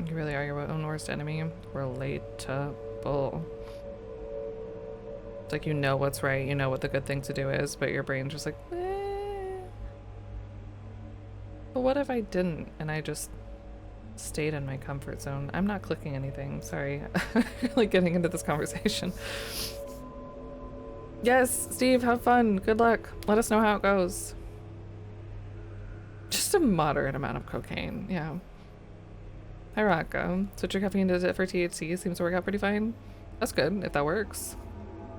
S1: You really are your own worst enemy. Relatable. It's like you know what's right, you know what the good thing to do is, but your brain's just like, eh. But what if I didn't and I just stayed in my comfort zone? I'm not clicking anything, sorry. Like getting into this conversation. Yes, Steve, have fun. Good luck. Let us know how it goes. Just a moderate amount of cocaine, yeah. Hi, Rocco. Switch your caffeine to for THC seems to work out pretty fine. That's good, if that works.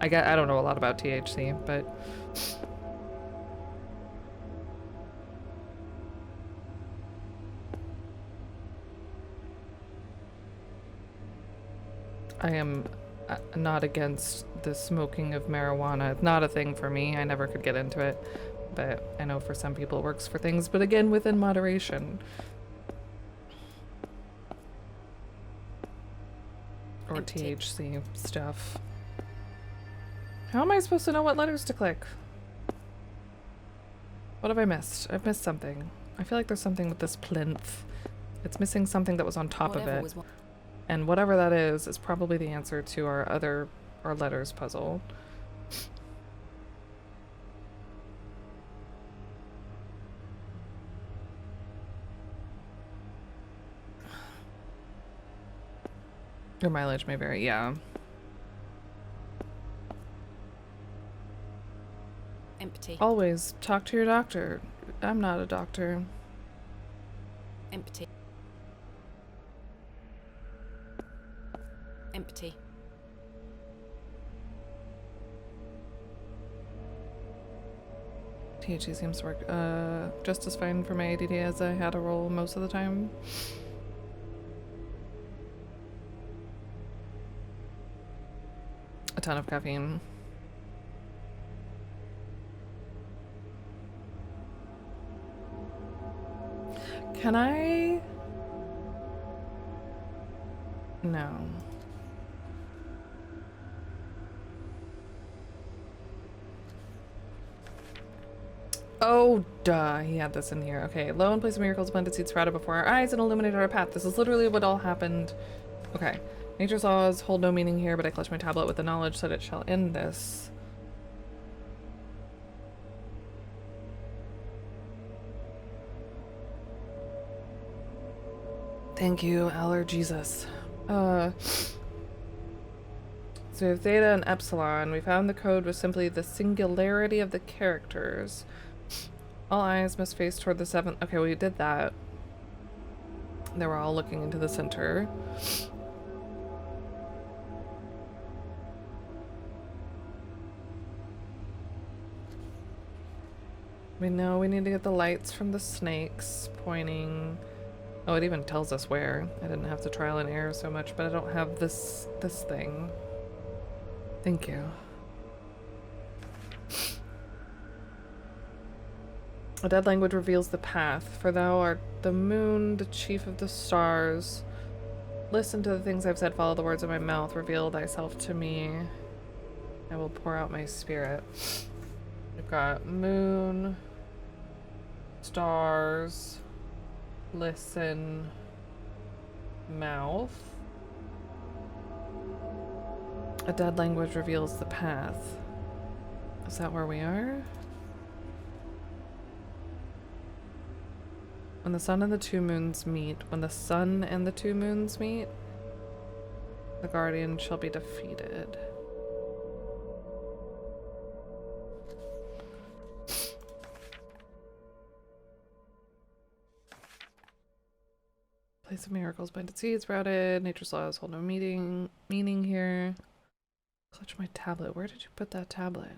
S1: I don't know a lot about THC, but I am not against the smoking of marijuana. It's not a thing for me. I never could get into it. But I know for some people it works for things. But again, within moderation. Or
S2: Empty.
S1: THC stuff. How am I supposed to know what letters to click? What have I missed? I've missed something. I feel like there's something with this plinth. It's missing something that was on top of it. And whatever that is probably the answer to our letters puzzle. Your mileage may vary, yeah.
S2: Empty.
S1: Always talk to your doctor. I'm not a doctor.
S2: Empty. Empty.
S1: THC seems to work just as fine for my ADD as I had a roll most of the time. A ton of caffeine. Can I? No. Oh, duh. He had this in here. Okay. Lo and place of miracles, planted seeds sprouted before our eyes and illuminated our path. This is literally what all happened. Okay. Nature's laws hold no meaning here, but I clutch my tablet with the knowledge that it shall end this. Thank you, Aller Jesus. So we have theta and epsilon. We found the code was simply the singularity of the characters. All eyes must face toward the seventh. Okay, we did that. They were all looking into the center. We know we need to get the lights from the snakes pointing. Oh, it even tells us where. I didn't have to trial and error so much, but I don't have this thing. Thank you. A dead language reveals the path, for thou art the moon, the chief of the stars. Listen to the things I've said, follow the words of my mouth, reveal thyself to me. I will pour out my spirit. We've got moon, stars, listen, mouth. A dead language reveals the path. Is that where we are? When the sun and the two moons meet, when the sun and the two moons meet, the guardian shall be defeated. Place of miracles, planted seeds, sprouted. Nature's laws hold no meaning here. Clutch my tablet. Where did you put that tablet?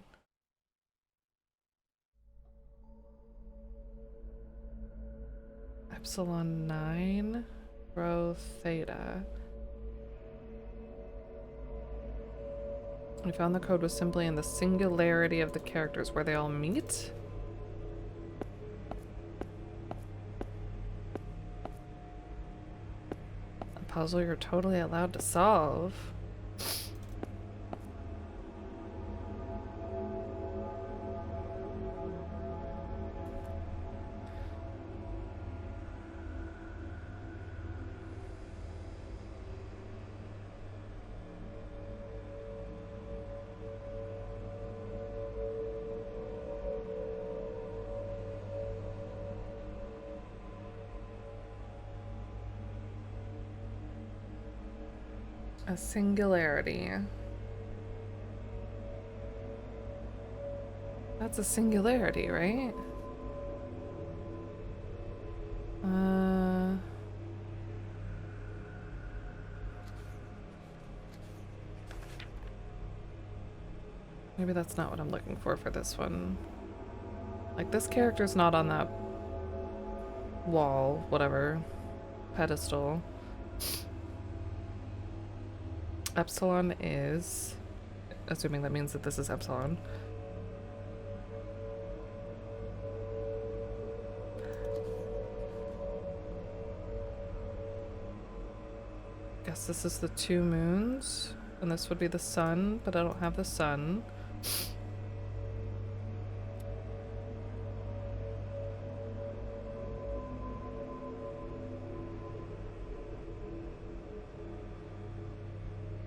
S1: Epsilon 9, rho theta. We found the code was simply in the singularity of the characters where they all meet. A puzzle you're totally allowed to solve. A singularity. That's a singularity, right? Maybe that's not what I'm looking for this one. Like, this character's not on that wall, whatever, pedestal. Epsilon is, assuming that means that this is epsilon. Guess this is the 2 moons, and this would be the sun, but I don't have the sun.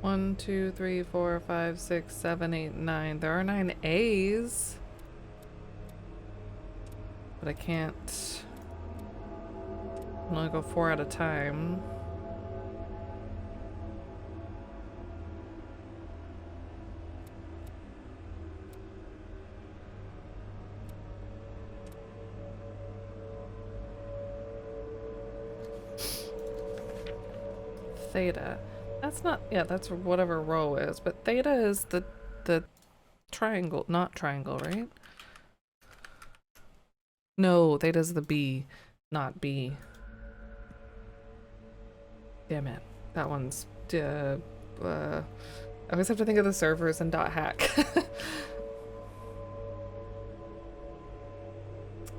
S1: One, two, three, four, five, six, seven, eight, 9. There are 9 A's. But I can't. I can only go 4 at a time. Theta. That's not, yeah, that's whatever rho is, but theta is the triangle, not triangle, right? No, theta's the B, not B. Damn it. That one's, I always have to think of the servers and .hack.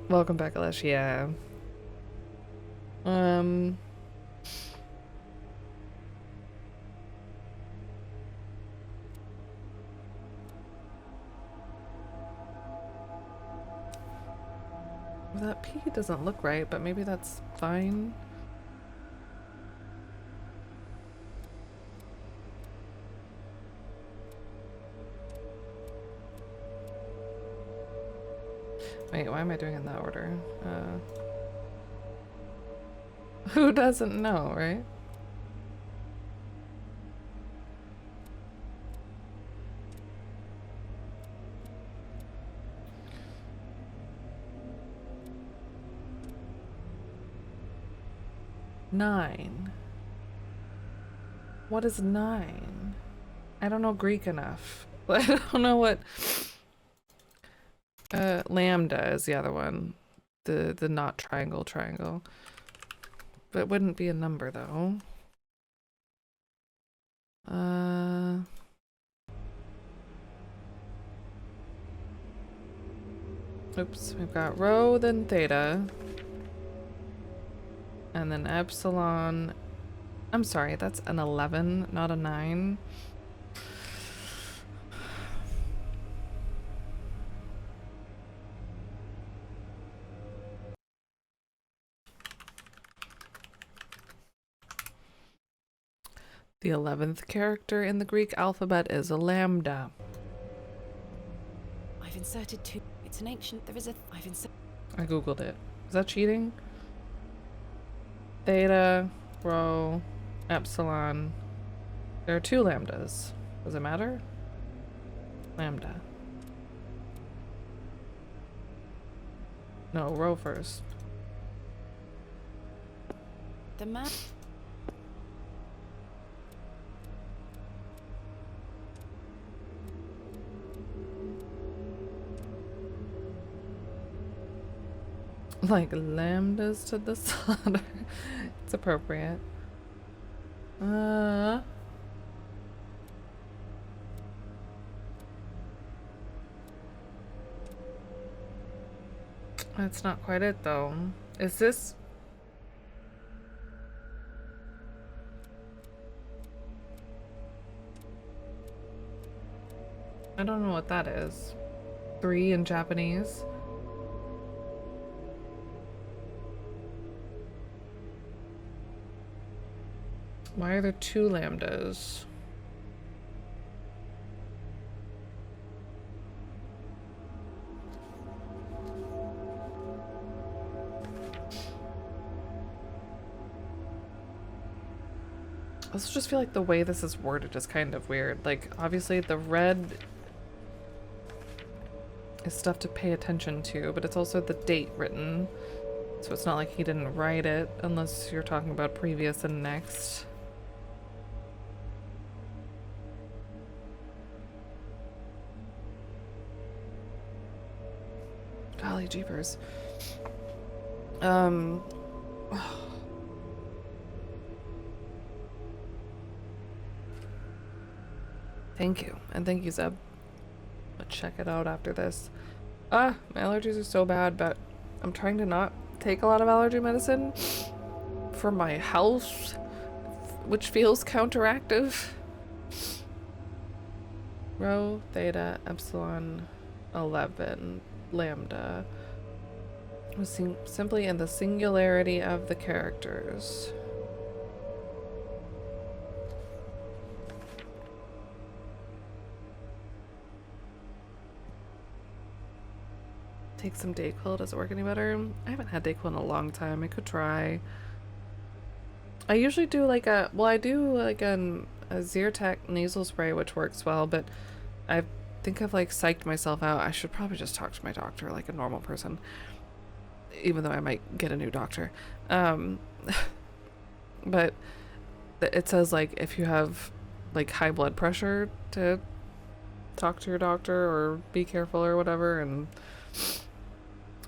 S1: Welcome back, Alesh, yeah. Well, that P doesn't look right, but maybe that's fine. Wait, why am I doing it in that order? Who doesn't know, right? Nine. What is 9? I don't know Greek enough. I don't know what lambda is the other one. The not triangle. But it wouldn't be a number though. Oops, we've got rho, then theta. And then epsilon. I'm sorry, that's an 11, not a 9. The 11th character in the Greek alphabet is a lambda.
S2: I've inserted 2. It's an ancient. There is a. I've inserted.
S1: I googled it. Is that cheating? Theta, rho, epsilon. There are 2 lambdas. Does it matter? Lambda. No, rho first.
S2: The map.
S1: Like lambdas to the slaughter. It's appropriate. That's not quite it though. Is this? I don't know what that is. 3 in Japanese. Why are there 2 lambdas? I also just feel like the way this is worded is kind of weird. Like, obviously the red is stuff to pay attention to, but it's also the date written. So it's not like he didn't write it, unless you're talking about previous and next. Golly jeepers. Thank you. And thank you, Zeb. I'll check it out after this. My allergies are so bad, but I'm trying to not take a lot of allergy medicine for my health, which feels counteractive. Rho, theta, epsilon, 11, lambda. Simply in the singularity of the characters. Take some Dayquil. Does it work any better? I haven't had Dayquil in a long time. I could try. I usually do like a, well, I do like a Zyrtec nasal spray, which works well, but I think I've like psyched myself out. I should probably just talk to my doctor like a normal person, even though I might get a new doctor. But it says like if you have like high blood pressure to talk to your doctor or be careful or whatever, and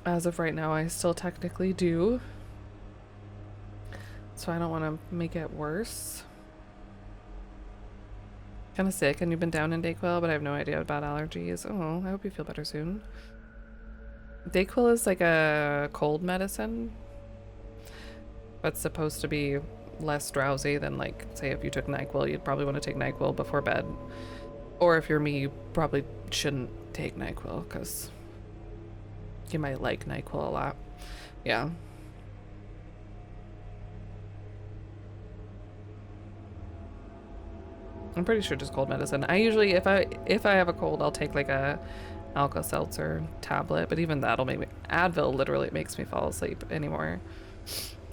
S1: as of right now I still technically do, so I don't want to make it worse. Kind of sick, and you've been down in Dayquil, but I have no idea about allergies. Oh, I hope you feel better soon. Dayquil is like a cold medicine, but supposed to be less drowsy than, like, say if you took NyQuil, you'd probably want to take NyQuil before bed. Or if you're me, you probably shouldn't take NyQuil because you might like NyQuil a lot. Yeah. I'm pretty sure just cold medicine. I usually, if I have a cold, I'll take like a Alka-Seltzer tablet, but even that'll make me, Advil literally makes me fall asleep anymore.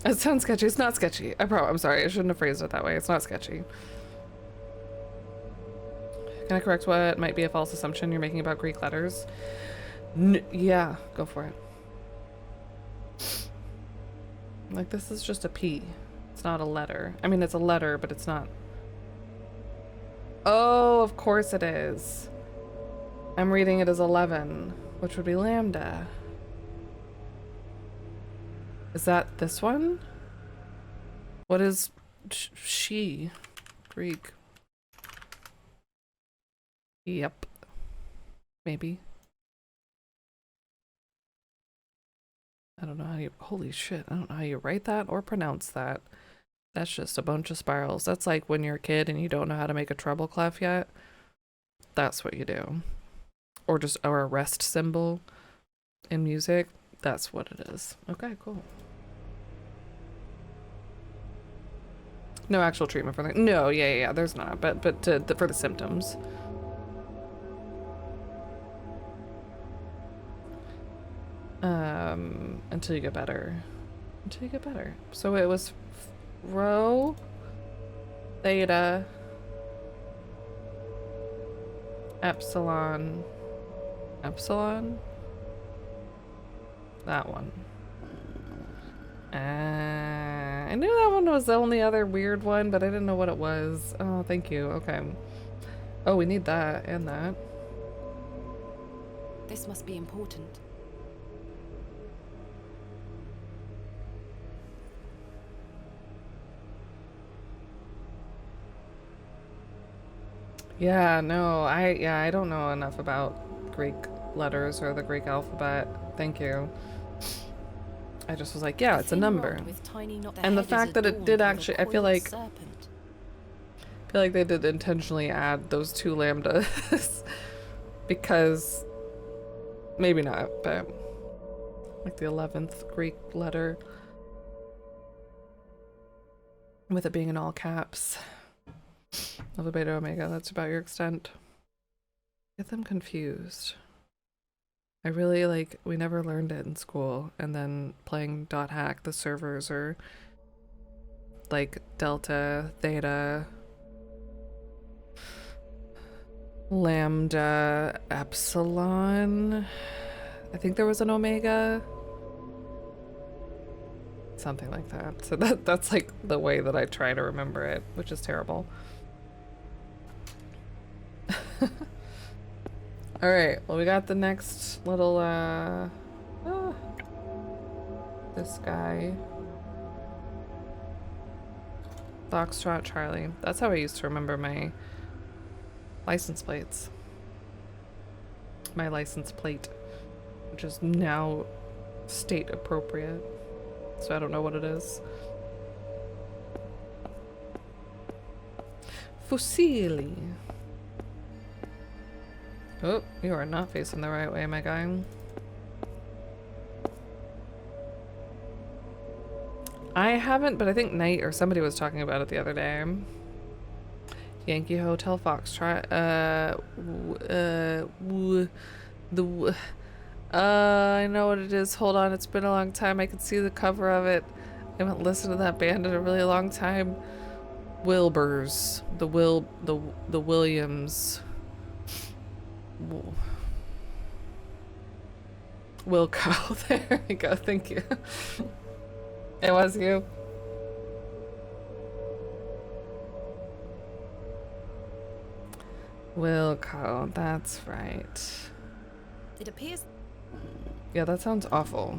S1: It sounds sketchy. It's not sketchy. I'm sorry. I shouldn't have phrased it that way. It's not sketchy. Can I correct what might be a false assumption you're making about Greek letters? Yeah, go for it. Like, this is just a P. It's not a letter. I mean, it's a letter, but it's not. Oh, of course it is. I'm reading it as 11, which would be lambda. Is that this one? What is she? Greek. Yep. Maybe. I don't know how you, holy shit, I don't know how you write that or pronounce that. That's just a bunch of spirals. That's like when you're a kid and you don't know how to make a treble clef yet. That's what you do. Or just, or a rest symbol in music. That's what it is. Okay, cool. No actual treatment for that. No, yeah, there's not. But for the symptoms. Until you get better. Until you get better. So it was rho, theta, epsilon, that one. I knew that one was the only other weird one, but I didn't know what it was. Oh, thank you. Okay. Oh, we need that and that.
S2: This must be important.
S1: Yeah, no, I don't know enough about Greek letters or the Greek alphabet. Thank you. I just was like, yeah, it's a number. And the fact that it did actually, I feel like they did intentionally add those two lambdas because maybe not, but like the 11th Greek letter with it being in all caps. Alpha, beta, omega, that's about your extent. Get them confused. I really like, we never learned it in school, and then playing .hack, the servers are like delta, theta, lambda, epsilon. I think there was an omega. Something like that. So that's like the way that I try to remember it, which is terrible. All right, well, we got the next little, this guy. Foxtrot Charlie. That's how I used to remember my license plates. My license plate, which is now state appropriate. So I don't know what it is. Fusilli. Oh, you are not facing the right way, my guy. I haven't, but I think Knight or somebody was talking about it the other day. Yankee Hotel Foxtrot. I know what it is. Hold on, it's been a long time. I can see the cover of it. I haven't listened to that band in a really long time. Wilbur's. The Williams. Wilco. There we go. Thank you. It was you. Wilco, that's right.
S2: It appears.
S1: Yeah, that sounds awful.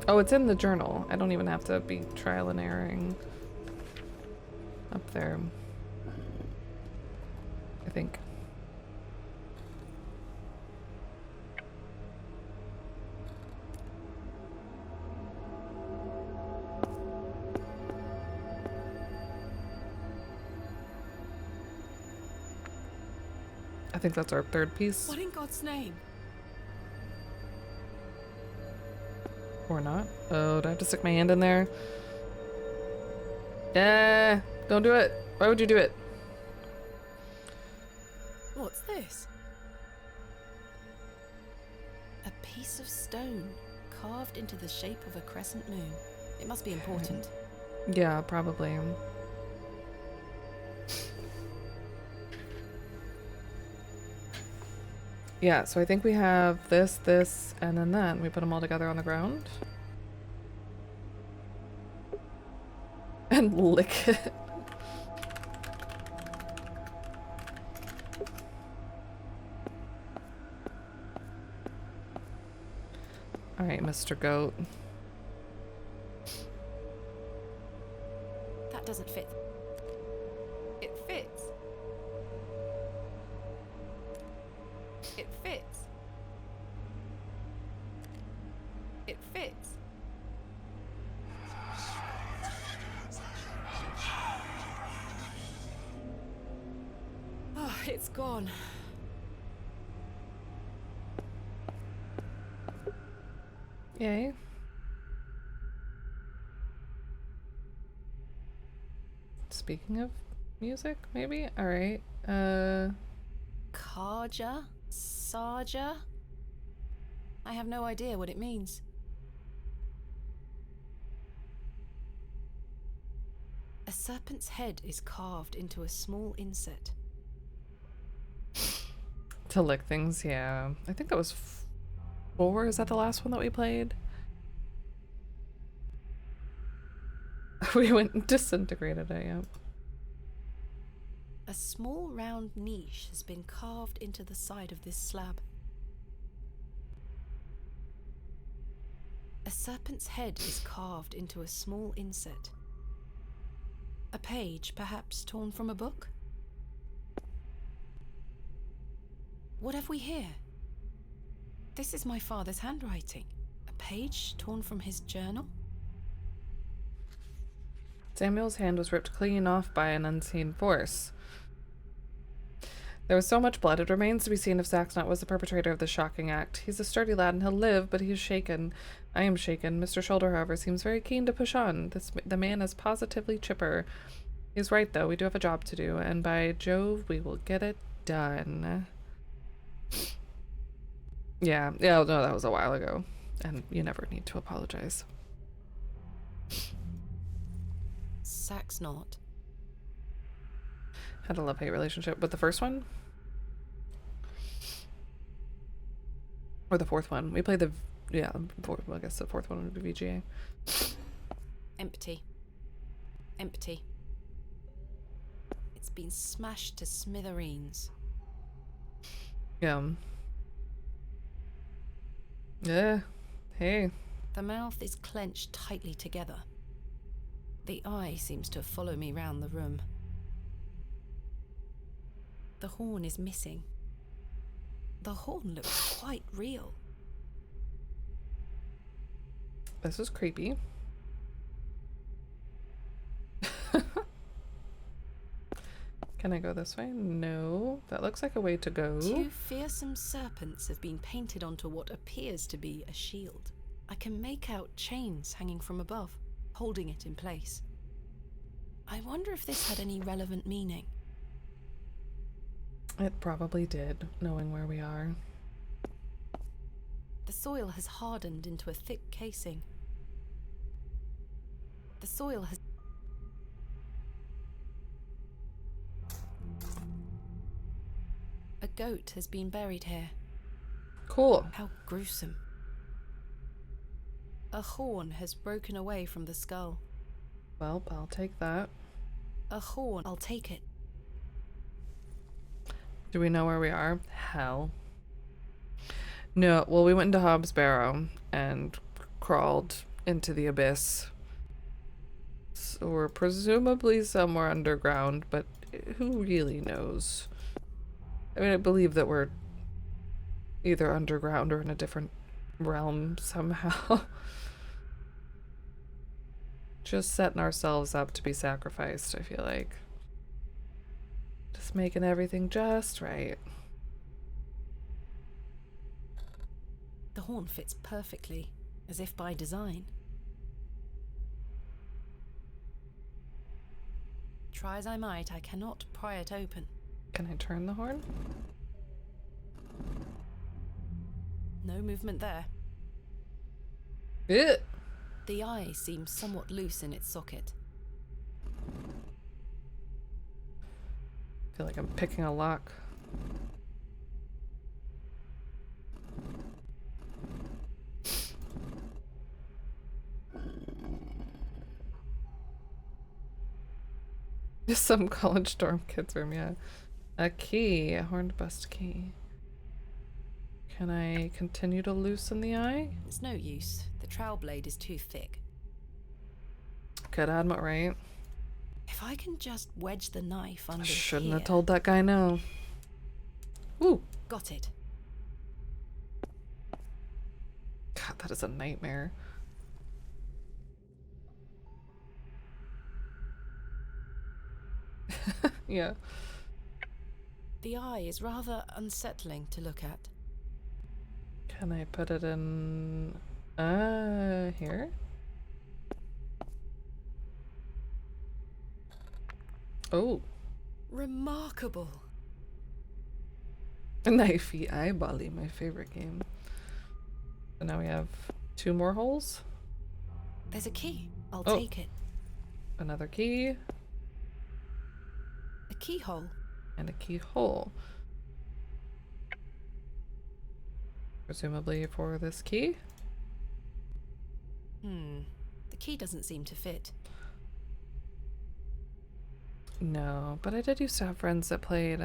S1: Oh, it's in the journal. I don't even have to be trial and erroring up there. I think. I think that's our third piece.
S2: What in God's name?
S1: Or not. Oh, do I have to stick my hand in there? Don't do it. Why would you do it?
S2: What's this? A piece of stone carved into the shape of a crescent moon. It must be important.
S1: Yeah, probably. Yeah, so I think we have this, and then that. We put them all together on the ground. And lick it. Alright, Mr. Goat.
S2: That doesn't fit. It fits. It fits. It fits. Oh, it's gone.
S1: Yay. Speaking of music, maybe? Alright.
S2: Karja? Sarja? I have no idea what it means. A serpent's head is carved into a small inset.
S1: To lick things, yeah. I think that was 4. Is that the last one that we played? We went and disintegrated it, yep.
S2: A small round niche has been carved into the side of this slab. A serpent's head is carved into a small inset. A page, perhaps torn from a book? What have we here? This is my father's handwriting. A page torn from his journal?
S1: Samuel's hand was ripped clean off by an unseen force. There was so much blood, it remains to be seen if Saxnot was the perpetrator of this shocking act. He's a sturdy lad and he'll live, but he is shaken. I am shaken. Mr. Shoulder, however, seems very keen to push on. The man is positively chipper. He's right, though. We do have a job to do, and by Jove, we will get it done. Yeah, no, that was a while ago, and you never need to apologize.
S2: Saxnot.
S1: Had a love-hate relationship with the first one? Or the fourth one? We played the... Yeah, fourth, well, I guess the fourth one would be VGA.
S2: Empty. Empty. It's been smashed to smithereens.
S1: Yeah. Yeah. Hey.
S2: The mouth is clenched tightly together. The eye seems to follow me round the room. The horn is missing. The horn looks quite real.
S1: This is creepy. Can I go this way? No. That looks like a way to go.
S2: 2 fearsome serpents have been painted onto what appears to be a shield. I can make out chains hanging from above, holding it in place. I wonder if this had any relevant meaning.
S1: It probably did, knowing where we are.
S2: The soil has hardened into a thick casing. The soil has... A goat has been buried here.
S1: Cool.
S2: How gruesome. A horn has broken away from the skull.
S1: Well, I'll take that.
S2: A horn, I'll take it.
S1: Do we know where we are? Hell. No, well, we went into Hobbs Barrow and crawled into the abyss. So we're presumably somewhere underground, but who really knows? I mean, I believe that we're either underground or in a different realm somehow. Just setting ourselves up to be sacrificed, I feel like. Just making everything just right.
S2: The horn fits perfectly, as if by design. Try as I might, I cannot pry it open.
S1: Can I turn the horn?
S2: No movement there.
S1: Ew.
S2: The eye seems somewhat loose in its socket.
S1: I feel like I'm picking a lock. Some college dorm kids room, yeah. A key, a horned bust key. Can I continue to loosen the eye?
S2: It's no use. The trowel blade is too thick.
S1: Good admit, right?
S2: If I can just wedge the knife under
S1: Shouldn't
S2: here.
S1: have told that guy no. Ooh.
S2: Got it.
S1: God, that is a nightmare. Yeah.
S2: The eye is rather unsettling to look at.
S1: Can I put it in here? Oh.
S2: Remarkable.
S1: Knifey eyebally, my favorite game. So now we have 2 more holes.
S2: There's a key. I'll
S1: Oh.
S2: take it.
S1: Another key.
S2: A keyhole.
S1: And a keyhole. Presumably for this key.
S2: The key doesn't seem to fit.
S1: No, but I did used to have friends that played,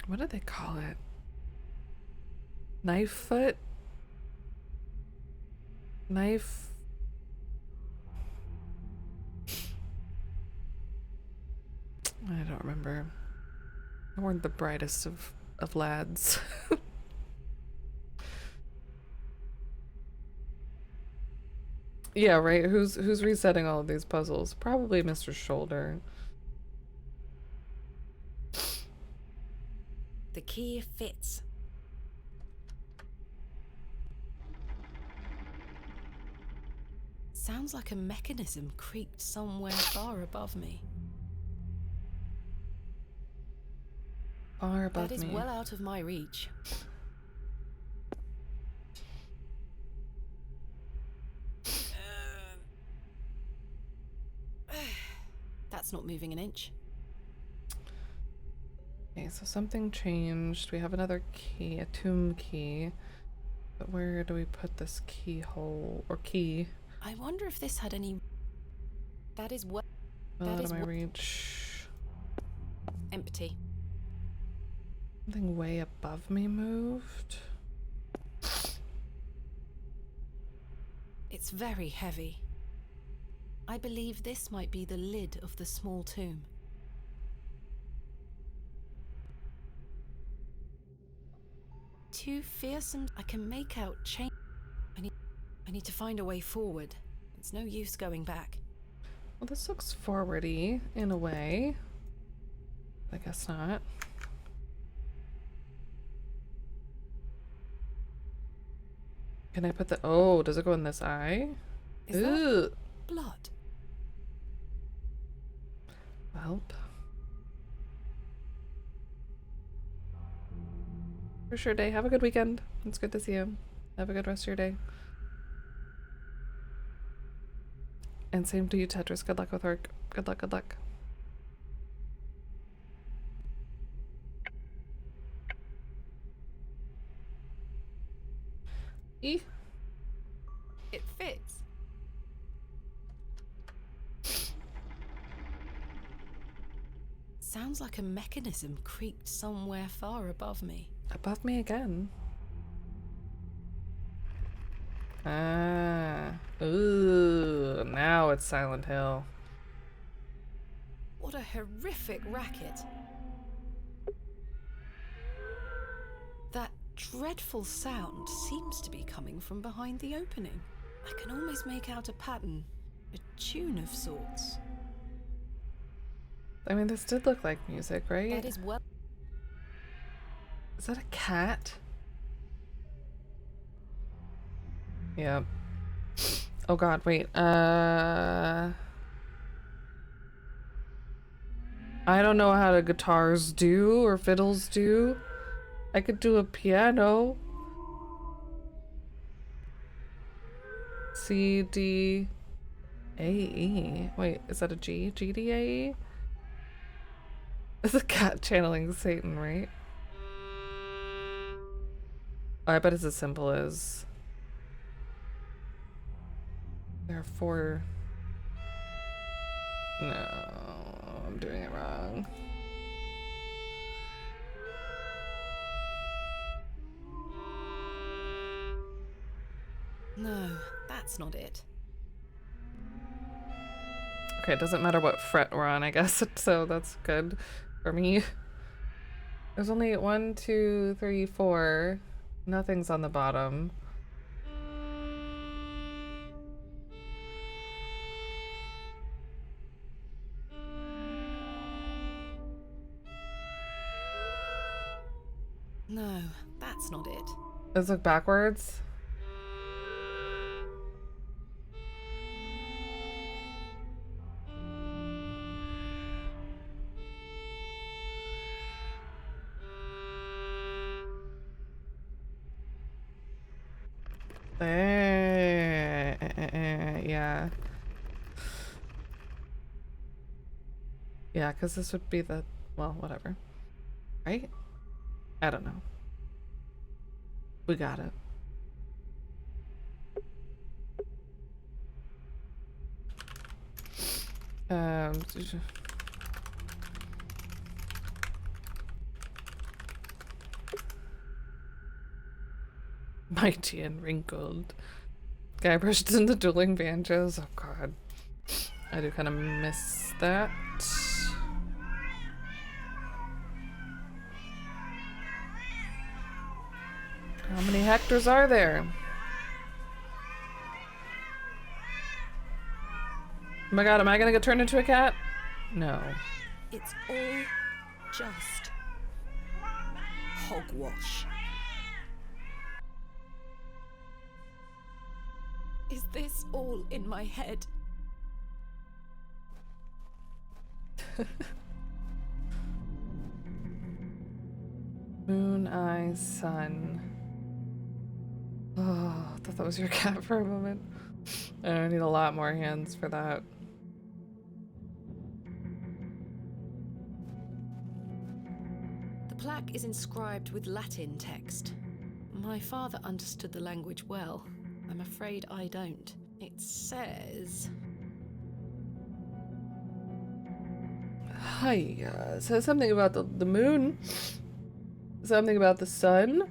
S1: what did they call it? Knife foot? Knife... I don't remember. They weren't the brightest of lads. Yeah, right? Who's resetting all of these puzzles? Probably Mr. Shoulder.
S2: The key fits. Sounds like a mechanism creaked somewhere far above me.
S1: Far above
S2: That is
S1: me.
S2: well out of my reach. That's not moving an inch.
S1: Okay, so something changed. We have another key, a tomb key. But where do we put this keyhole or key?
S2: I wonder if this had any... That is what...
S1: Well,
S2: That
S1: out
S2: is
S1: of my
S2: what-
S1: reach.
S2: Empty.
S1: Something way above me moved.
S2: It's very heavy. I believe this might be the lid of the small tomb. Too fearsome. I can make out change. I need to find a way forward. It's no use going back.
S1: Well, this looks forwardy in a way. I guess not. Can I put the... Oh, does it go in this eye?
S2: Is
S1: Ooh.
S2: that blood?
S1: Well. For sure, day. Have a good weekend. It's good to see you. Have a good rest of your day. And same to you, Tetris. Good luck with work. Good luck, good luck. E.
S2: It fits. Sounds like a mechanism creaked somewhere far above me.
S1: Above me again. Ah. Ooh. Now it's Silent Hill.
S2: What a horrific racket. That dreadful sound seems to be coming from behind the opening. I can almost make out a pattern, a tune of sorts.
S1: I mean, this did look like music, right?
S2: That is well.
S1: Is that a cat? Yep. Oh god, wait. I don't know how the guitars do or fiddles do. I could do a piano. C, D, A, E. Wait, is that a G? G, D, A, E? It's a cat channeling Satan, right? Oh, I bet it's as simple as... There are 4... No, I'm doing it wrong.
S2: No, that's not it.
S1: Okay, it doesn't matter what fret we're on, I guess, so that's good for me. There's only 1, 2, 3, 4. Nothing's on the bottom.
S2: No, that's not it.
S1: Let's look backwards. Yeah. Yeah, because this would be the... Well, whatever. Right? I don't know. We got it. Mighty and wrinkled. Guybrush into dueling banjos. Oh god. I do kind of miss that. How many Hectors are there? Oh my god, am I gonna get turned into a cat? No.
S2: It's all just hogwash. Is this all in my head?
S1: Moon, eye, sun. Oh, I thought that was your cat for a moment. I need a lot more hands for that.
S2: The plaque is inscribed with Latin text. My father understood the language well. I'm afraid I don't. It says...
S1: Hi, it says something about the moon. Something about the sun.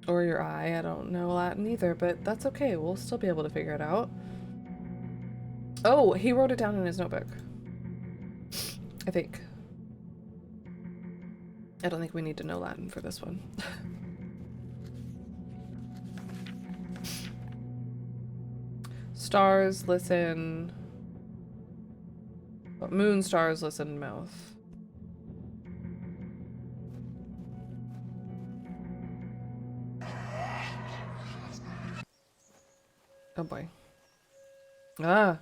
S1: Or your eye. I don't know Latin either, but that's okay. We'll still be able to figure it out. Oh, he wrote it down in his notebook. I think. I don't think we need to know Latin for this one. Stars listen. Moon stars listen mouth. Oh boy. Ah.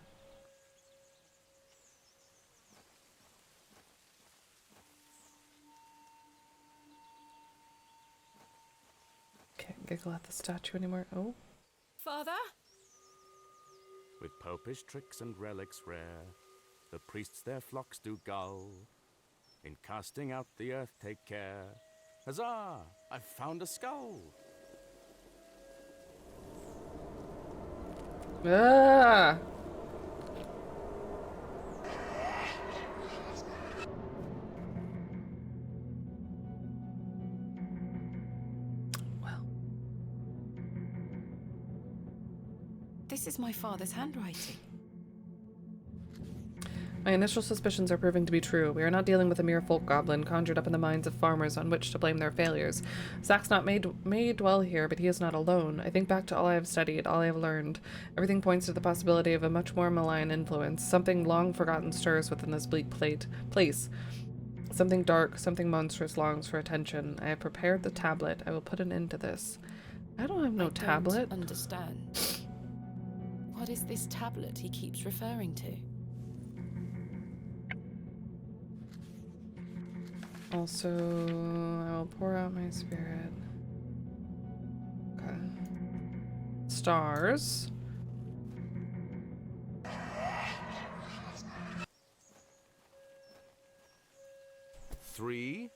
S1: Can't giggle at the statue anymore. Oh.
S2: Father?
S4: With popish tricks and relics rare, the priests their flocks do gull. In casting out the earth take care. Huzzah! I've found a skull!
S1: Ah. Well.
S2: This is my father's handwriting.
S1: My initial suspicions are proving to be true. We are not dealing with a mere folk goblin conjured up in the minds of farmers on which to blame their failures. Zack's may dwell here, but he is not alone. I think back to all I have studied, all I have learned. Everything points to the possibility of a much more malign influence. Something long forgotten stirs within this bleak place. Something dark, something monstrous longs for attention. I have prepared the tablet. I will put an end to this. I don't have no tablet.
S2: I don't understand. What is this tablet he keeps referring to?
S1: Also, I will pour out my spirit. Okay. Stars.
S4: Three,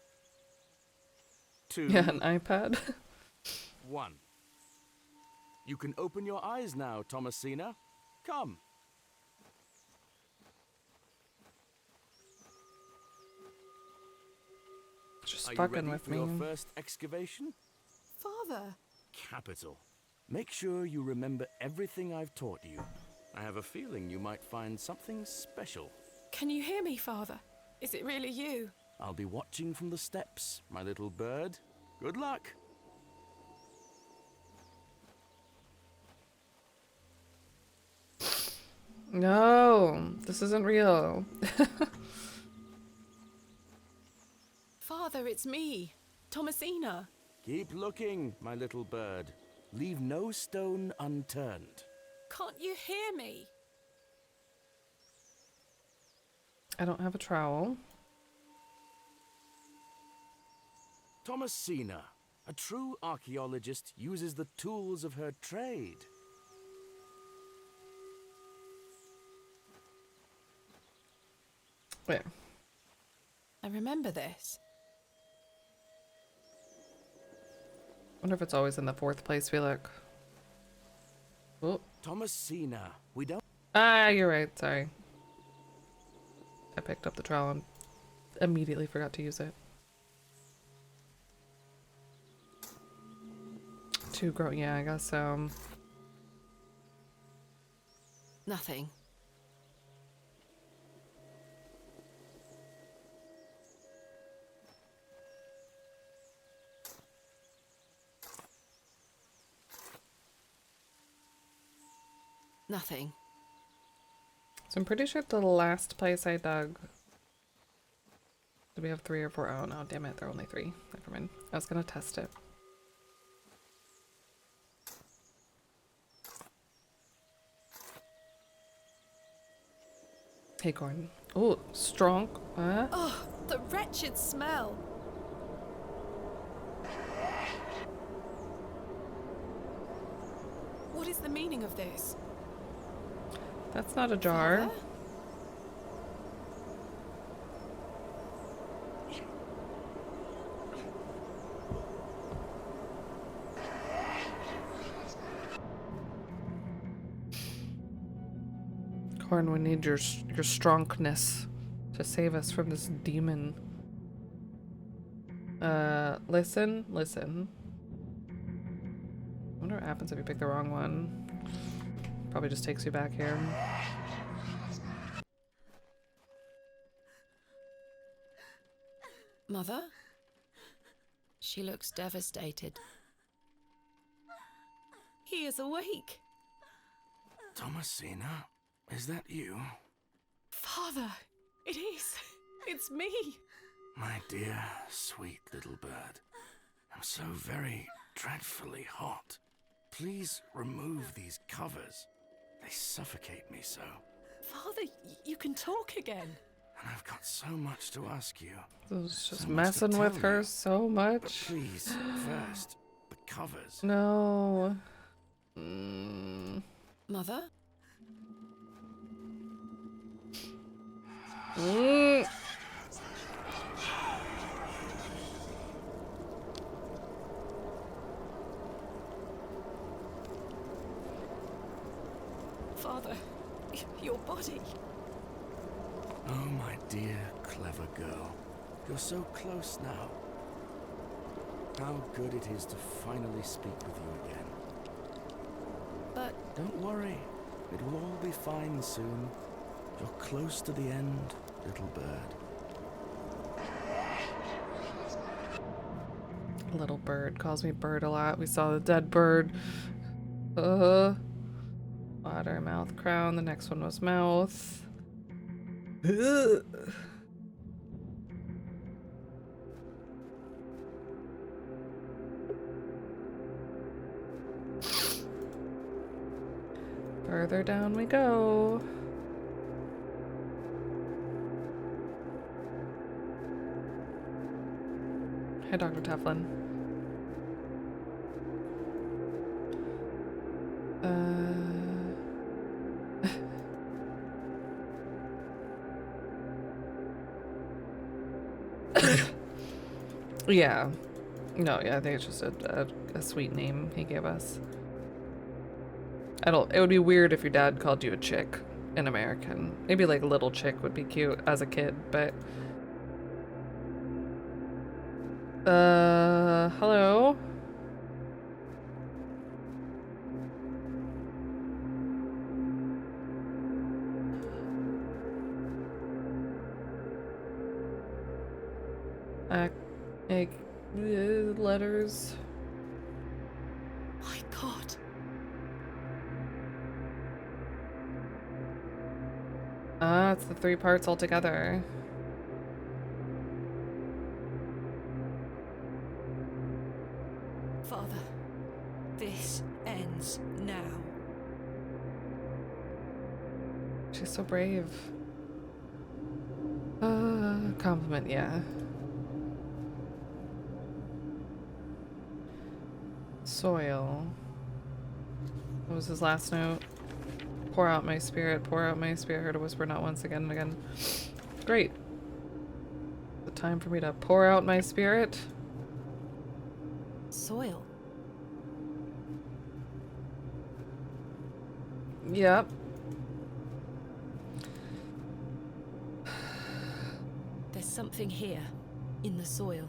S4: two,
S1: Yeah, an iPad.
S4: 1. You can open your eyes now, Thomasina. Come.
S1: Just
S4: Are you
S1: fucking
S4: ready
S1: with
S4: for
S1: me.
S4: your first excavation?
S2: Father!
S4: Capital. Make sure you remember everything I've taught you. I have a feeling you might find something special.
S2: Can you hear me, Father? Is it really you?
S4: I'll be watching from the steps, my little bird. Good luck.
S1: No, this isn't real.
S2: Father, it's me, Thomasina.
S4: Keep looking, my little bird. Leave no stone unturned.
S2: Can't you hear me?
S1: I don't have a trowel.
S4: Thomasina, a true archaeologist, uses the tools of her trade.
S1: Wait.
S2: I remember this.
S1: Wonder if it's always in the fourth place we look. Oh.
S4: Thomasina, we don't...
S1: Ah, you're right. Sorry. I picked up the trowel and immediately forgot to use it. Too gross. Yeah, I guess so.
S2: Nothing. Nothing.
S1: So I'm pretty sure the last place I dug. Did we have 3 or 4? Oh no, damn it, there are only 3. Never mind. I was gonna test it. Hey, Gordon. Oh, strong.
S2: Oh, the wretched smell. What is the meaning of this?
S1: That's not a jar.
S2: Father?
S1: Corn, we need your strongness to save us from this demon. Listen. I wonder what happens if you pick the wrong one. Probably just takes you back here.
S2: Mother? She looks devastated. He is awake.
S4: Thomasina, is that you?
S2: Father, it is. It's me.
S4: My dear, sweet little bird. I'm so very dreadfully hot. Please remove these covers. They suffocate me so.
S2: Father, you can talk again.
S4: And I've got so much to ask you.
S1: I was just
S4: So much to
S1: messing with
S4: tell
S1: her
S4: you.
S1: so
S4: But
S1: much.
S4: please, first, the covers.
S1: No.
S2: Mother?
S1: Mm.
S2: Father, your body.
S4: Oh, my dear, clever girl. You're so close now. How good it is to finally speak with you again.
S2: But
S4: Don't worry. It will all be fine soon. You're close to the end, little bird.
S1: Little bird calls me bird a lot. We saw the dead bird. Water, mouth, crown. The next one was mouth. Ugh. Further down we go. Hi, Dr. Teflon. Yeah. No, yeah, I think it's just a sweet name he gave us. It would be weird if your dad called you a chick in American. Maybe like little chick would be cute as a kid, but hello? Letters.
S2: my God.
S1: Ah, it's the 3 parts all together.
S2: Father, this ends now.
S1: She's so brave. Compliment, yeah. Soil. What was his last note? Pour out my spirit, heard a whisper not once, again and again. Great. The time for me to pour out my spirit.
S2: Soil.
S1: Yep.
S2: There's something here, in the soil.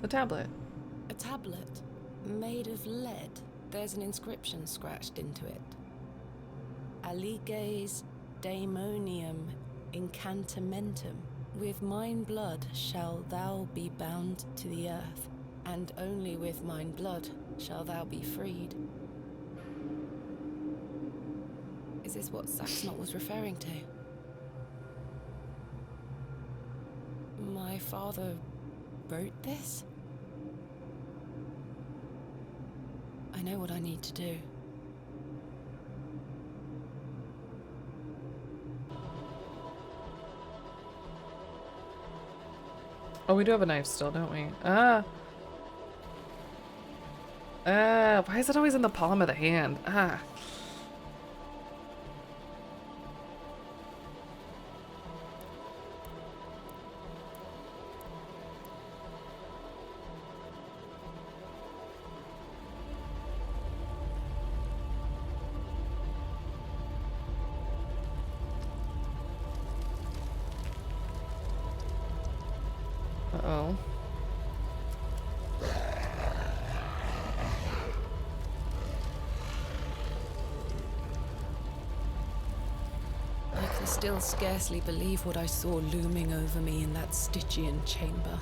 S1: The tablet.
S2: A tablet, made of lead. There's an inscription scratched into it. Aliges daemonium incantamentum. With mine blood shall thou be bound to the earth, and only with mine blood shall thou be freed. Is this what Saxnot was referring to? My father wrote this? I know what I need to do.
S1: Oh, we do have a knife still, don't we? Ah! Why is it always in the palm of the hand? Ah. Uh-oh.
S2: still scarcely believe what I saw looming over me in that Stygian chamber.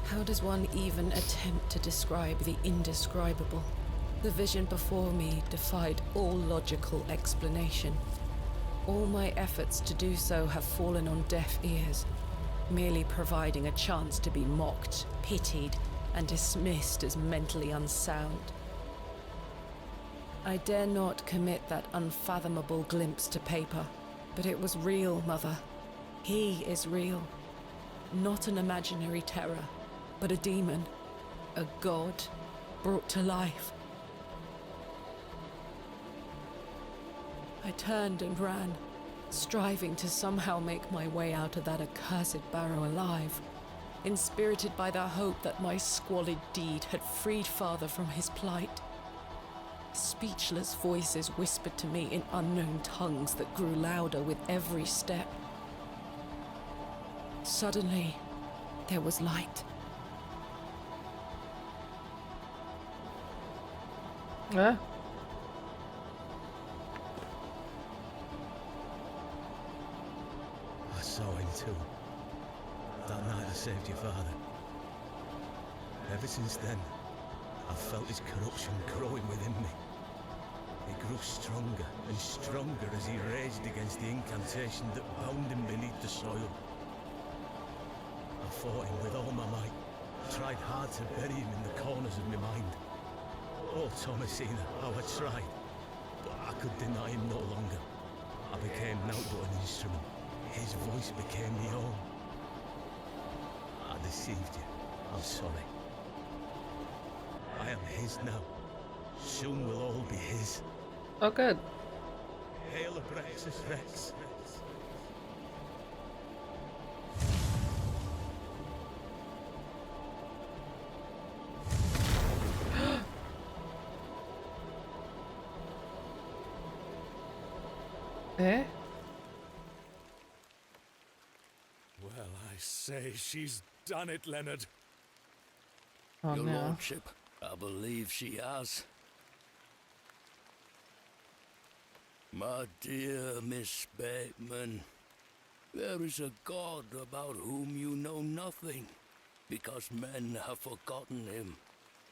S2: How does one even attempt to describe the indescribable? The vision before me defied all logical explanation. All my efforts to do so have fallen on deaf ears, merely providing a chance to be mocked, pitied, and dismissed as mentally unsound. I dare not commit that unfathomable glimpse to paper, but it was real, Mother. He is real. Not an imaginary terror, but a demon, a god brought to life. I turned and ran, striving to somehow make my way out of that accursed Barrow alive, inspirited by the hope that my squalid deed had freed Father from his plight. Speechless voices whispered to me in unknown tongues that grew louder with every step. Suddenly, there was light.
S1: Ah.
S5: I saw him too. That night I saved your father. Ever since then, I've felt his corruption growing within me. It grew stronger and stronger as he raged against the incantation that bound him beneath the soil. I fought him with all my might, tried hard to bury him in the corners of my mind. Oh, Thomasina, how I tried, but I could deny him no longer. I became naught but an instrument. His voice became my own. I deceived you. I'm sorry. I am his now. Soon we'll all be his.
S1: Oh, good.
S5: Hail Abraxas Rex.
S1: Eh?
S4: Well, I say she's done it, Leonard.
S1: Oh,
S6: Your
S1: no.
S6: lordship, I believe she has. My dear Miss Bateman, there is a god about whom you know nothing, because men have forgotten him.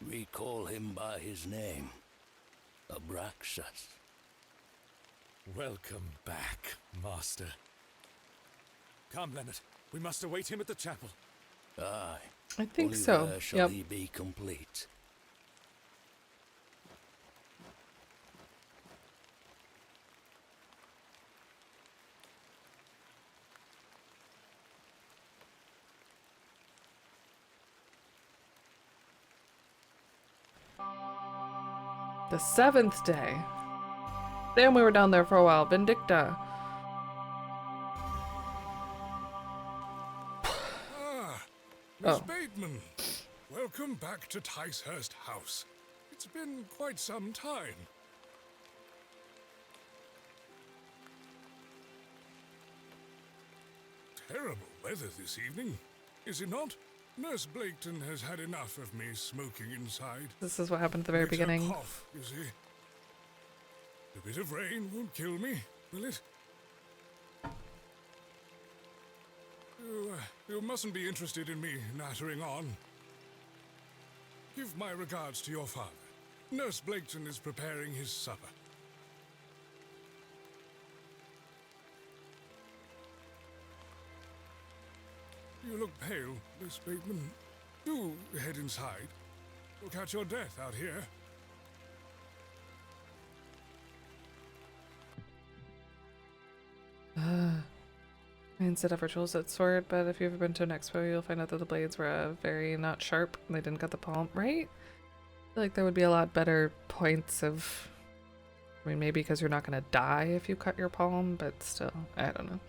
S6: Recall him by his name, Abraxas.
S4: Welcome back, Master. Come, Leonard. We must await him at the chapel.
S6: Aye.
S1: I think
S6: Only
S1: so.
S6: there shall
S1: Yep.
S6: he be complete.
S1: The 7th day. Damn, we were down there for a while. Vindicta.
S7: Miss
S1: Oh.
S7: Bateman, welcome back to Ticehurst House. It's been quite some time. Terrible weather this evening, is it not? Nurse Blaketon has had enough of me smoking inside.
S1: This is what happened at the very
S7: It's her
S1: beginning.
S7: cough, you see. A bit of rain won't kill me, will it? You mustn't be interested in me nattering on. Give my regards to your father. Nurse Blaketon is preparing his supper. You look pale, Miss Bateman. Do head inside. You'll catch your death out here.
S1: I instead ever chose that sword, but if you've ever been to an expo, you'll find out that the blades were very not sharp and they didn't cut the palm right. I feel like there would be a lot better points of. I mean, maybe because you're not gonna die if you cut your palm, but still, I don't know.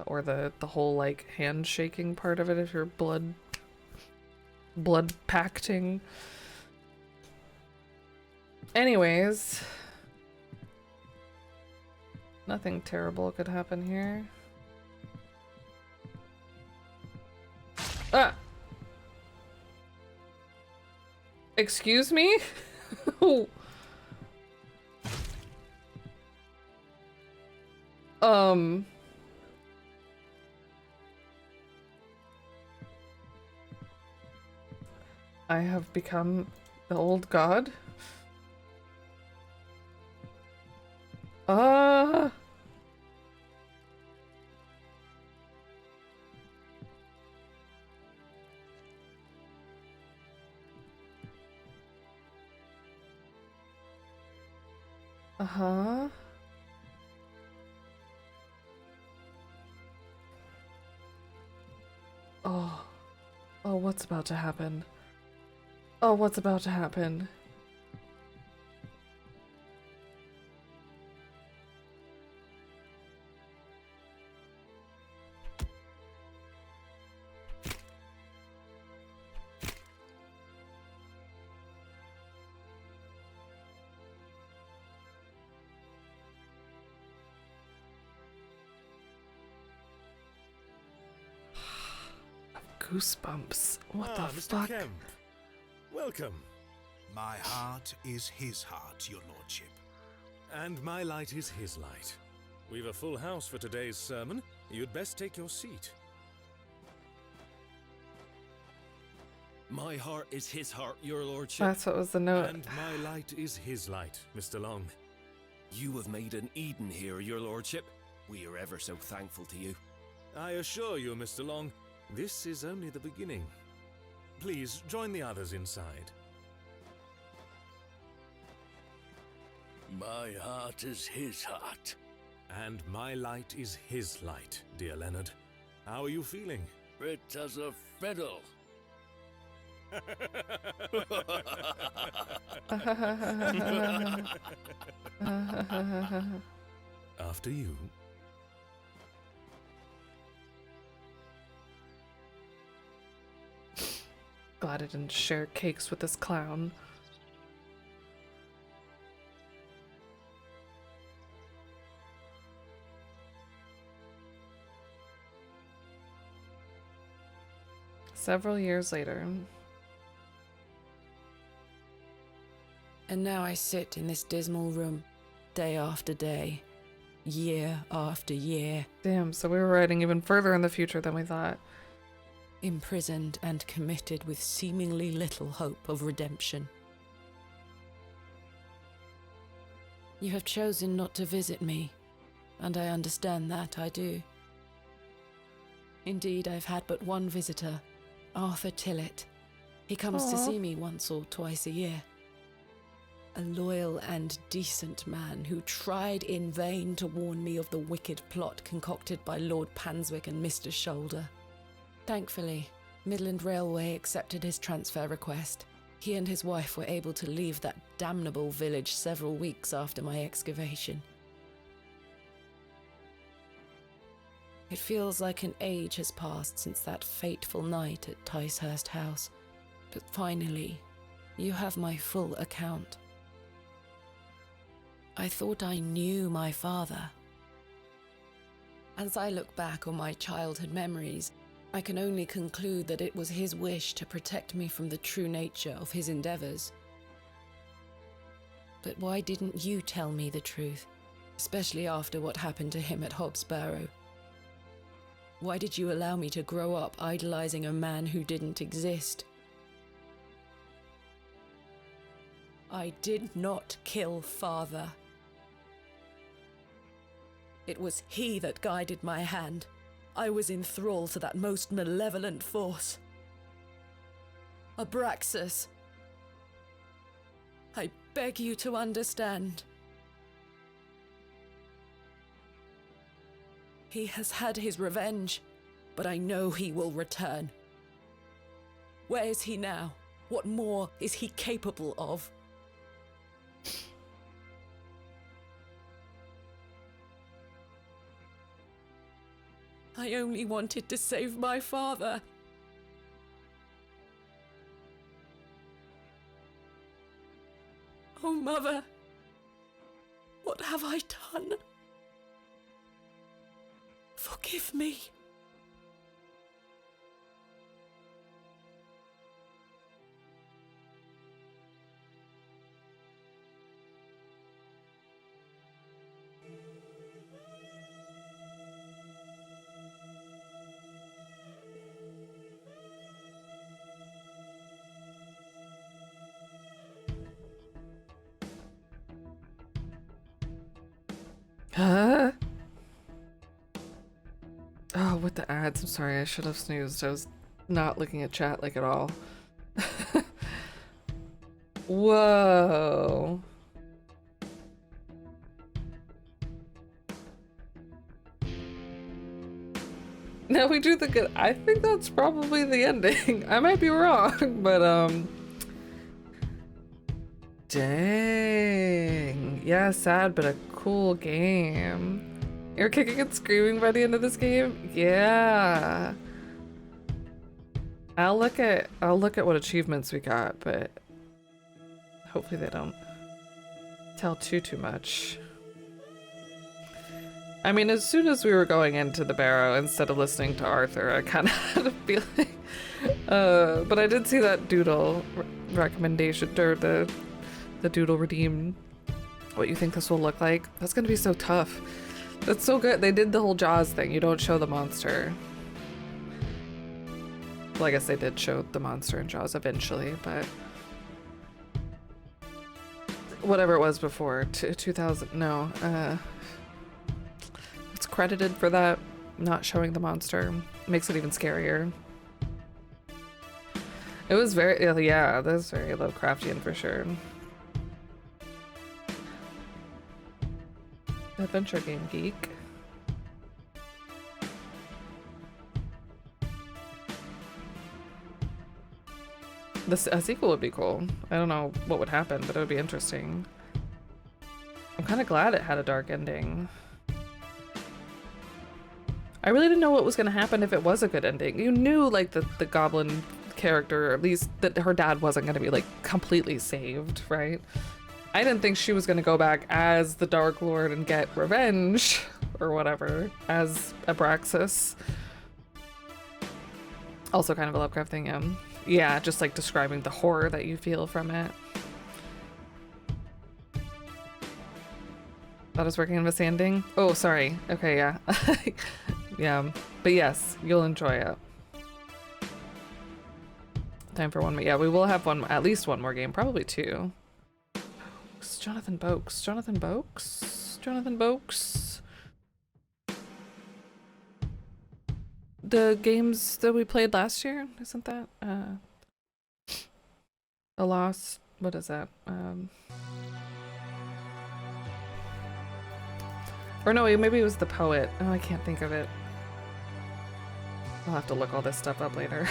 S1: Or the whole like hand shaking part of it if you're blood pacting. Anyways. Nothing terrible could happen here. Ah! Excuse me? Um. I have become the old god. Uh. Uh-huh. Oh. Oh, what's about to happen? Oh, what's about to happen? Goosebumps. What the
S8: Mr.
S1: fuck?
S8: Kemp. Welcome.
S9: My heart is his heart, your lordship.
S8: And my light is his light. We've a full house for today's sermon. You'd best take your seat.
S10: My heart is his heart, your lordship.
S1: That's what was the note.
S8: And my light is his light, Mr. Long.
S10: You have made an Eden here, your lordship. We are ever so thankful to you.
S8: I assure you, Mr. Long, this is only the beginning. Please, join the others inside.
S6: My heart is his heart.
S8: And my light is his light, dear Leonard. How are you feeling?
S6: Fit as a fiddle.
S8: After you.
S1: Glad I didn't share cakes with this clown. Several years later.
S2: And now I sit in this dismal room, day after day, year after year,
S1: Damn, so we were riding even further in the future than we thought.
S2: imprisoned and committed with seemingly little hope of redemption. You have chosen not to visit me, and I understand that, I do. Indeed, I've had but one visitor, Arthur Tillett. He comes to
S1: Aw.
S2: see me once or twice a year. A loyal and decent man who tried in vain to warn me of the wicked plot concocted by Lord Panswick and Mr. Shoulder. Thankfully, Midland Railway accepted his transfer request. He and his wife were able to leave that damnable village several weeks after my excavation. It feels like an age has passed since that fateful night at Ticehurst House, but finally, you have my full account. I thought I knew my father. As I look back on my childhood memories, I can only conclude that it was his wish to protect me from the true nature of his endeavors. But why didn't you tell me the truth, especially after what happened to him at Hobbs Barrow? Why did you allow me to grow up idolizing a man who didn't exist? I did not kill father. It was he that guided my hand. I was in thrall to that most malevolent force. Abraxas. I beg you to understand. He has had his revenge, but I know he will return. Where is he now? What more is he capable of? I only wanted to save my father. Oh, Mother, what have I done? Forgive me.
S1: Huh? Oh, with the ads. I'm sorry, I should have snoozed. I was not looking at chat like at all. Whoa. Now we do the good. I think that's probably the ending. I might be wrong, but dang. Yeah, sad, but a cool game. You're kicking and screaming by the end of this game? Yeah. I'll look at what achievements we got, but hopefully they don't tell too much. I mean, as soon as we were going into the Barrow instead of listening to Arthur, I kind of had a feeling. But I did see that doodle recommendation, or the doodle redeem. What you think this will look like? That's gonna be so tough. That's so good. They did the whole Jaws thing. You don't show the monster. Well, I guess they did show the monster in Jaws eventually, but whatever it was before, 2000. No, it's credited for that. Not showing the monster makes it even scarier. It was very, yeah, that was very Lovecraftian for sure. Adventure game geek. A sequel would be cool. I don't know what would happen, but it would be interesting. I'm kind of glad it had a dark ending. I really didn't know what was going to happen if it was a good ending. You knew, like, the goblin character, or at least that her dad wasn't going to be, like, completely saved, right? I didn't think she was going to go back as the Dark Lord and get revenge, or whatever, as Abraxas. Also kind of a Lovecraft thing, yeah. Yeah, just, like, describing the horror that you feel from it. Thought I was working on a sanding? Oh, sorry. Okay, yeah. Yeah, but yes, you'll enjoy it. Time for one more. Yeah, we will have at least one more game, probably two. Jonathan Boakes. Jonathan Boakes? Jonathan Boakes? The games that we played last year, isn't that? A Lost, what is that? Or no, maybe it was The Poet. Oh, I can't think of it. I'll have to look all this stuff up later.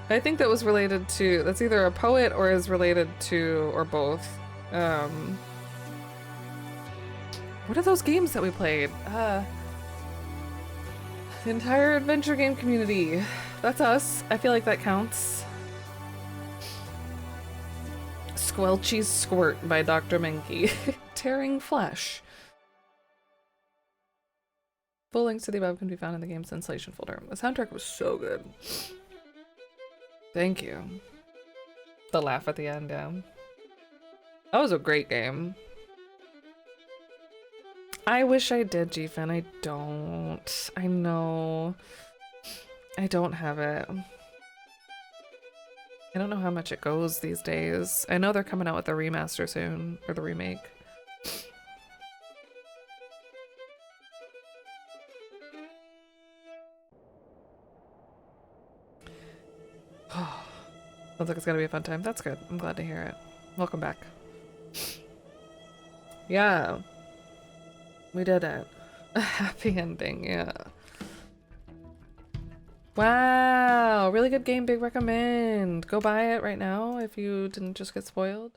S1: I think that was related to, that's either a poet or is related to, or both. What are those games that we played? The entire adventure game community. That's us. I feel like that counts. Squelchy's Squirt by Dr. Menke. Tearing Flesh. Full links to the above can be found in the game's installation folder. The soundtrack was so good. Thank you. The laugh at the end, yeah. That was a great game. I wish I did, GFan. I don't. I know. I don't have it. I don't know how much it goes these days. I know they're coming out with a remaster soon, or the remake. Sounds like it's gonna be a fun time. That's good. I'm glad to hear it. Welcome back. Yeah. We did it. A happy ending, yeah. Wow, really good game, big recommend. Go buy it right now if you didn't just get spoiled.